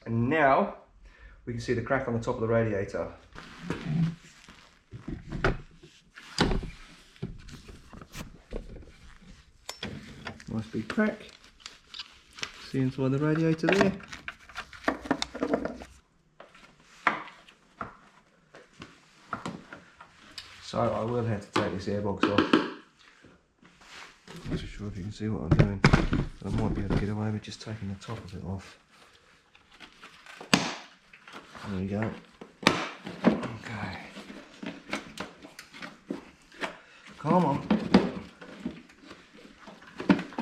And now we can see the crack on the top of the radiator. Nice big crack. See inside the radiator there. So I will have to take this airbox off. I'm not sure if you can see what I'm doing. I might be able to get away with just taking the top of it off. There we go. Okay. Come on. Okay.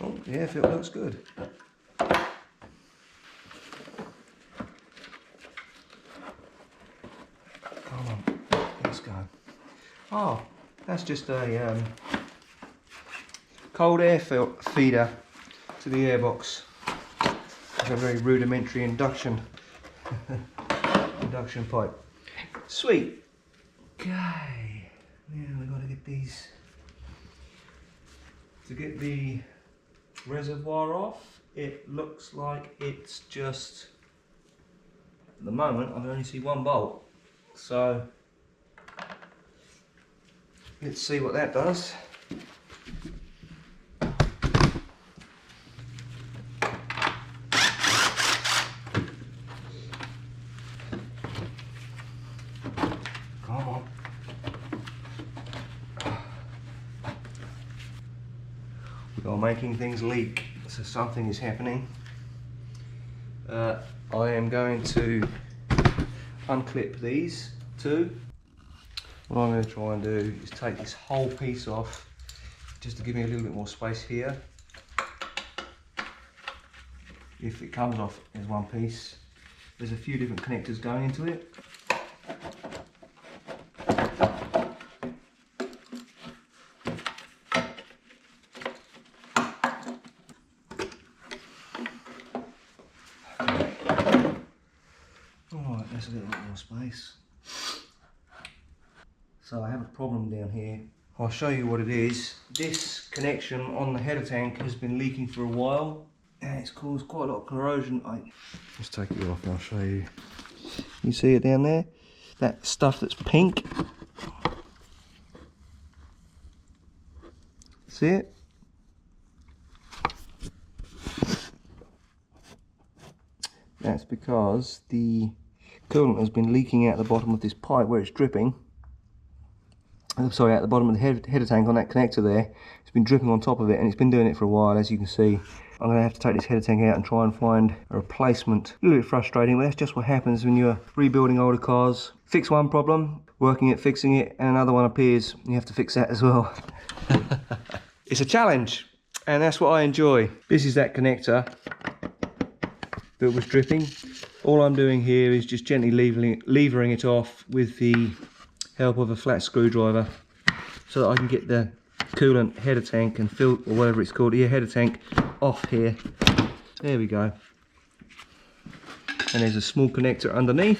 Oh, yeah, if it looks good. Come on. Let's go. Oh. That's just a cold air feeder to the airbox. It's a very rudimentary induction pipe. Sweet. Okay. Now we've got to get these. To get the reservoir off, it looks like it's just. At the moment, I can only see one bolt. So. Let's see what that does. Come on. We are making things leak, so something is happening. I am going to unclip these two. What I'm going to try and do is take this whole piece off, just to give me a little bit more space here. If it comes off as one piece, there's a few different connectors going into it. Okay. Alright, there's a little bit more space. So I have a problem down here. I'll show you what it is. This connection on the header tank has been leaking for a while and it's caused quite a lot of corrosion. Let's take it off and I'll show you. You see it down there? That stuff that's pink. See it? That's because the coolant has been leaking out the bottom of this pipe where it's dripping. Sorry, at the bottom of the header tank on that connector there. It's been dripping on top of it and it's been doing it for a while, as you can see. I'm going to have to take this header tank out and try and find a replacement. A little bit frustrating, but that's just what happens when you're rebuilding older cars. Fix one problem, working it, fixing it, and another one appears. You have to fix that as well. It's a challenge, and that's what I enjoy. This is that connector that was dripping. All I'm doing here is just gently levering it off with the help of a flat screwdriver, so that I can get the coolant header tank and fill, or whatever it's called, header tank off here. There we go. And there's a small connector underneath.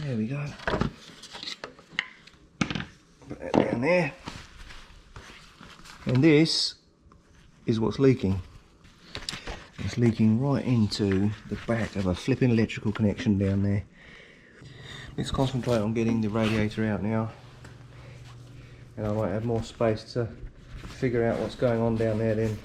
There we go. Put that down there. And this is what's leaking. It's leaking right into the back of a flipping electrical connection down there. Let's concentrate on getting the radiator out now. and I might have more space to figure out what's going on down there then.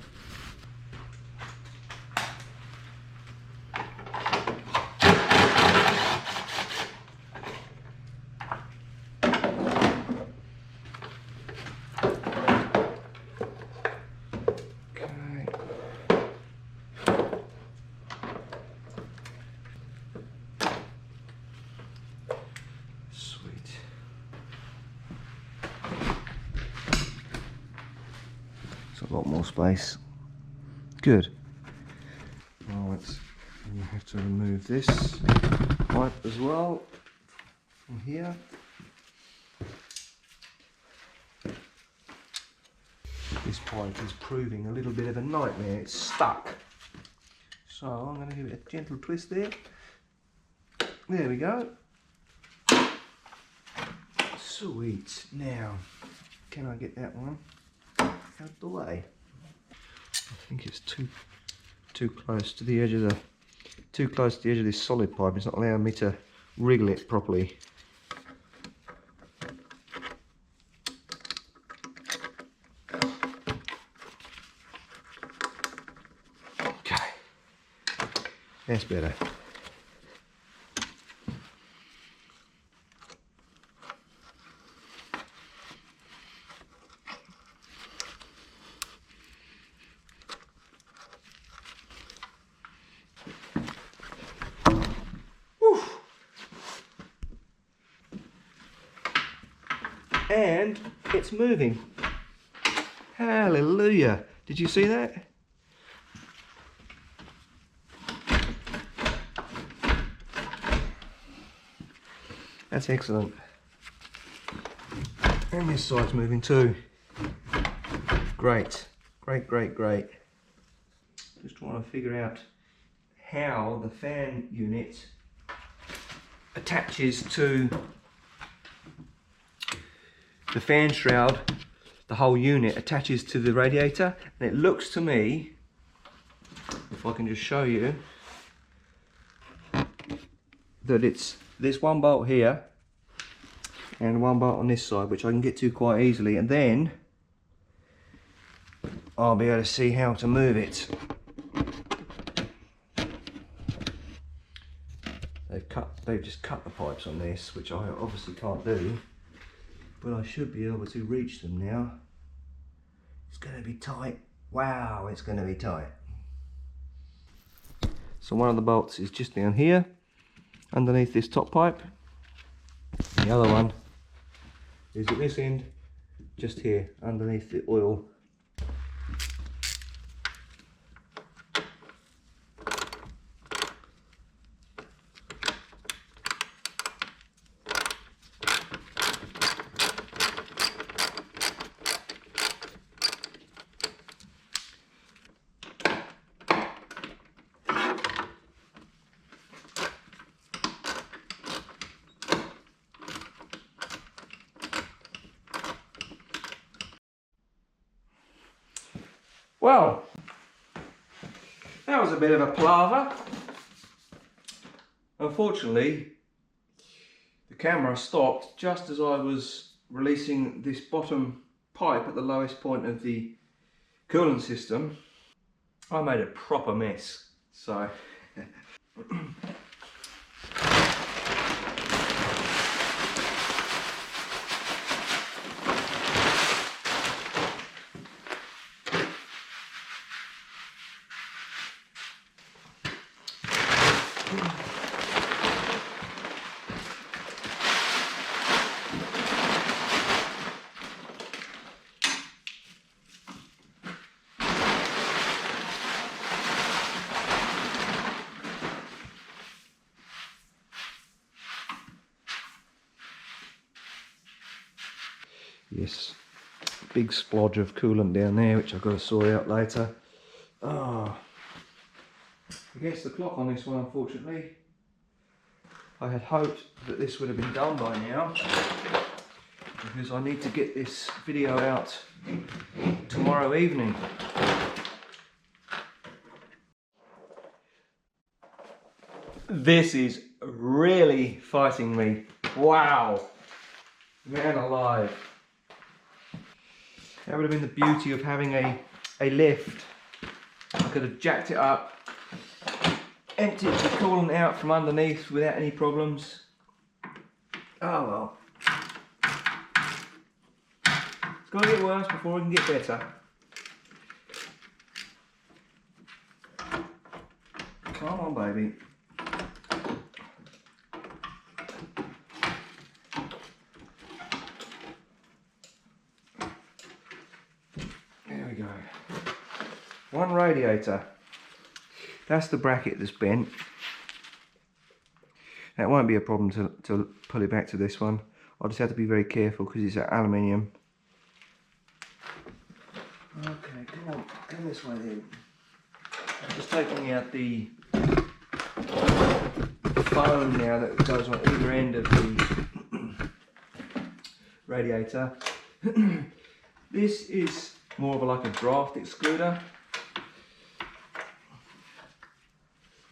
A lot more space. Good. Well, you have to remove this pipe as well from here. This pipe is proving a little bit of a nightmare. It's stuck. So I'm going to give it a gentle twist there. There we go. Sweet. Now, can I get that one out the way? I think it's too close to the edge of this solid pipe. It's not allowing me to wriggle it properly. Okay, that's better. And it's moving. Hallelujah. Did you see that? That's excellent. And this side's moving too. Great. Great, great, great. Just trying to figure out how the fan unit attaches to the fan shroud. The whole unit attaches to the radiator, and it looks to me, if I can just show you, that it's this one bolt here and one bolt on this side, which I can get to quite easily, and then I'll be able to see how to move it. They've just cut the pipes on this, which I obviously can't do. But I should be able to reach them now. It's going to be tight. Wow, it's going to be tight. So one of the bolts is just down here, underneath this top pipe. The other one is at this end, just here, underneath the oil. Well, that was a bit of a palaver. Unfortunately, the camera stopped just as I was releasing this bottom pipe at the lowest point of the coolant system. I made a proper mess, so yes, big splodge of coolant down there, which I've got to sort out later. Oh, against the clock on this one, unfortunately. I had hoped that this would have been done by now, because I need to get this video out tomorrow evening. This is really fighting me. Wow, man alive. That would have been the beauty of having a lift. I could have jacked it up, emptied the coolant out from underneath without any problems. Oh well. It's got to get worse before it can get better. Come on, baby. There we go. One radiator. That's the bracket that's bent. That won't be a problem to pull it back to this one. I'll just have to be very careful because it's aluminium. Okay, come on, come this way then. I'm just taking out the foam now that goes on either end of the radiator. This is more of like a draft excluder.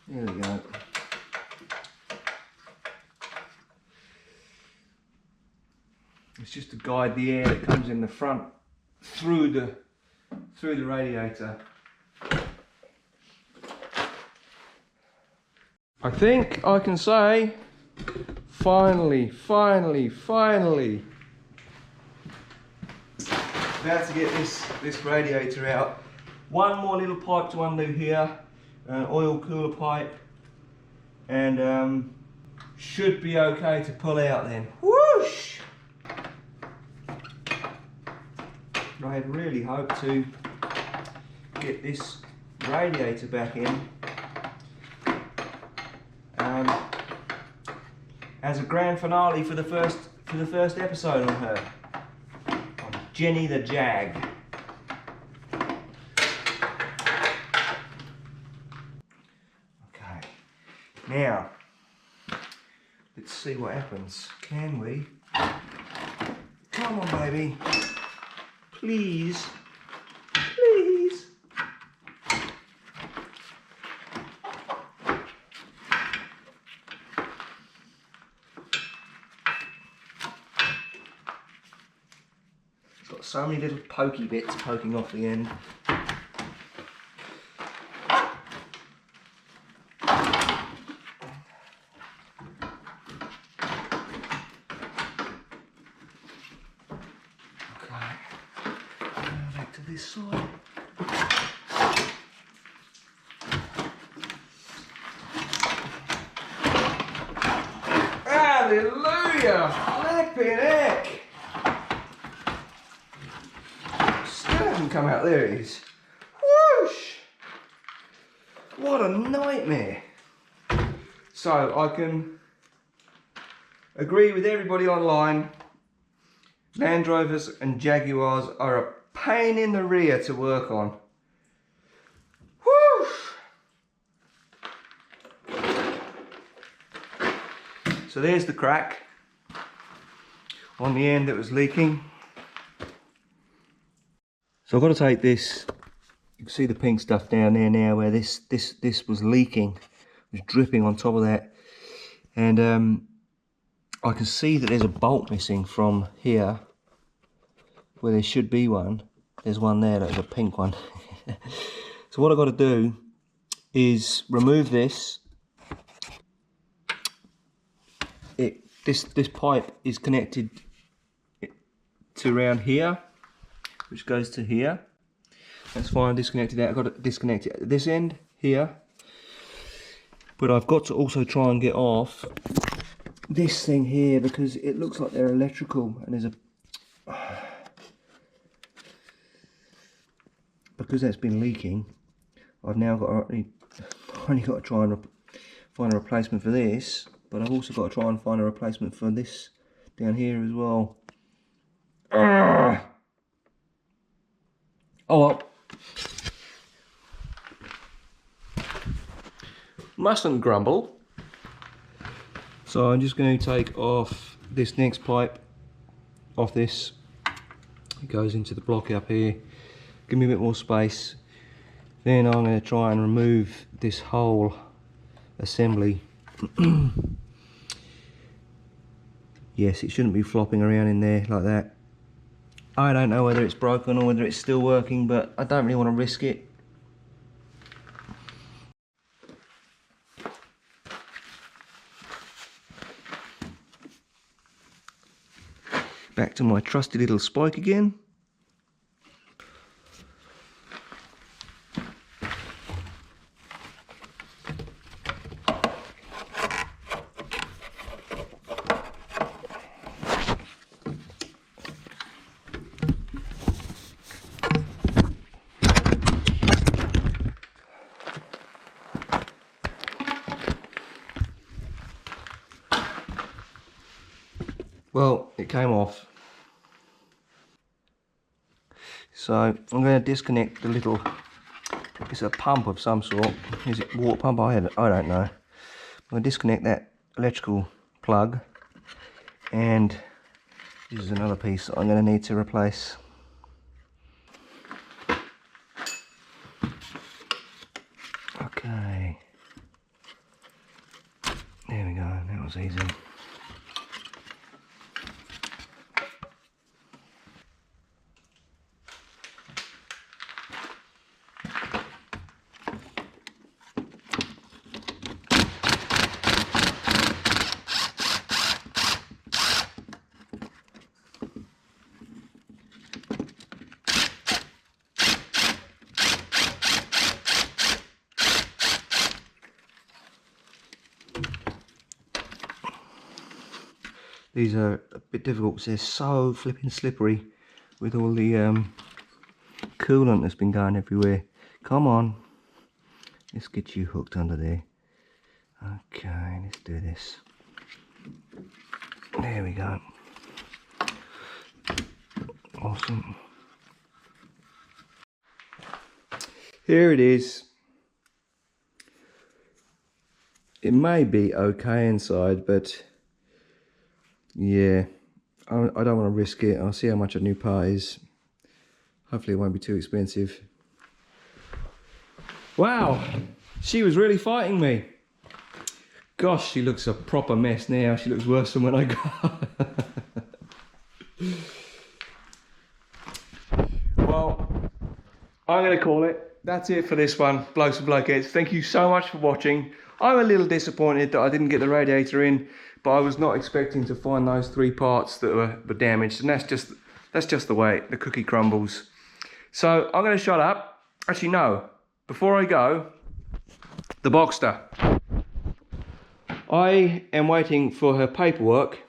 There we go. It's just to guide the air that comes in the front through the radiator. I think I can say, finally. About to get this radiator out. One more little pipe to undo here, an oil cooler pipe, and should be okay to pull out then. Whoosh! I had really hoped to get this radiator back in as a grand finale for the first episode on her, on Jenny the Jag. Okay, now let's see what happens. Can we? Come on, baby. Please. Please. It's got so many little pokey bits poking off the end. This side. Hallelujah! Flipping heck! Still hasn't come out. There it is. Whoosh! What a nightmare. So I can agree with everybody online. Land Rovers and Jaguars are a pain in the rear to work on. Whoo! So there's the crack on the end that was leaking. So I've got to take this. You can see the pink stuff down there now where this was leaking. It was dripping on top of that, and I can see that there's a bolt missing from here where there should be one. There's one there, there's a pink one. So what I've got to do is remove this. This pipe is connected to around here, which goes to here. That's fine, disconnected that. I've got to disconnect it at this end here. But I've got to also try and get off this thing here because it looks like they're electrical, and there's a because that's been leaking. I've now got only got to try and find a replacement for this, but I've also got to try and find a replacement for this down here as well. Oh well, mustn't grumble. So I'm just going to take off this next pipe off this. It goes into the block up here. Give me a bit more space. Then I'm going to try and remove this whole assembly. Yes, it shouldn't be flopping around in there like that. I don't know whether it's broken or whether it's still working, but I don't really want to risk it. Back to my trusty little spike again. Well, it came off. So I'm going to disconnect the little, it's a pump of some sort. Is it water pump? I don't know. I'm going to disconnect that electrical plug, and this is another piece that I'm going to need to replace. Okay. There we go, that was easy. These are a bit difficult because they're so flipping slippery with all the coolant that's been going everywhere. Come on, let's get you hooked under there. Okay, let's do this. There we go. Awesome. Here it is. It may be okay inside, but yeah, I don't want to risk it. I'll see how much a new part is. Hopefully it won't be too expensive. Wow, she was really fighting me. Gosh, she looks a proper mess now. She looks worse than when I got. Well, I'm going to call it. That's it for this one, Blokes and Blokeheads. Thank you so much for watching. I'm a little disappointed that I didn't get the radiator in, but I was not expecting to find those 3 parts that were damaged, and that's just the way the cookie crumbles. So I'm going to shut up. Actually, no. Before I go, the Boxster. I am waiting for her paperwork,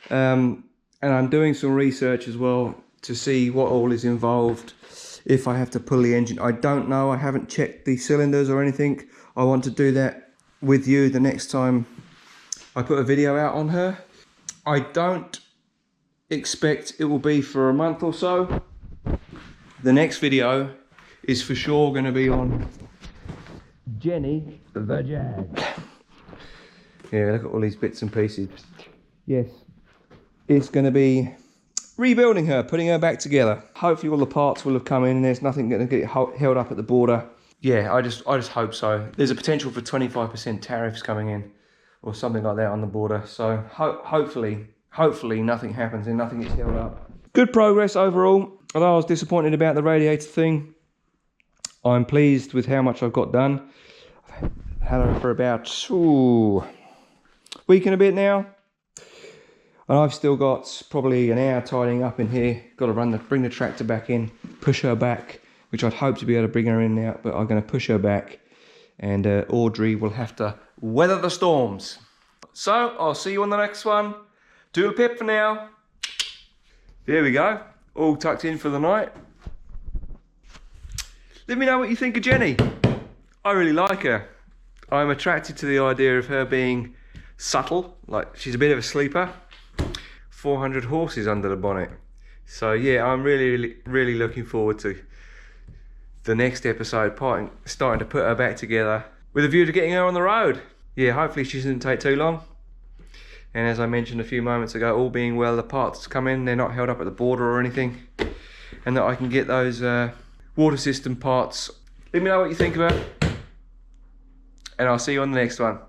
and I'm doing some research as well to see what all is involved. If I have to pull the engine, I don't know. I haven't checked the cylinders or anything. I want to do that with you the next time I put a video out on her. I don't expect it will be for a month or so. The next video is for sure going to be on Jenny the Jag. Yeah, look at all these bits and pieces. Yes, it's going to be rebuilding her, putting her back together. Hopefully all the parts will have come in and there's nothing going to get held up at the border. Yeah, I just hope so. There's a potential for 25% tariffs coming in or something like that on the border. So hopefully nothing happens and nothing gets held up. Good progress overall. Although I was disappointed about the radiator thing, I'm pleased with how much I've got done. I've had her for about week and a bit now. And I've still got probably an hour tidying up in here. Got to bring the tractor back in, push her back, which I'd hope to be able to bring her in now, but I'm going to push her back, and Audrey will have to weather the storms. So I'll see you on the next one. Doodle pip for now. There we go, all tucked in for the night. Let me know what you think of Jenny. I really like her. I'm attracted to the idea of her being subtle, like she's a bit of a sleeper. 400 horses under the bonnet. So yeah, I'm really looking forward to the next episode, starting to put her back together with a view to getting her on the road. Yeah, hopefully she doesn't take too long. And as I mentioned a few moments ago, all being well, the parts come in, they're not held up at the border or anything, and that I can get those water system parts. Let me know what you think about it, and I'll see you on the next one.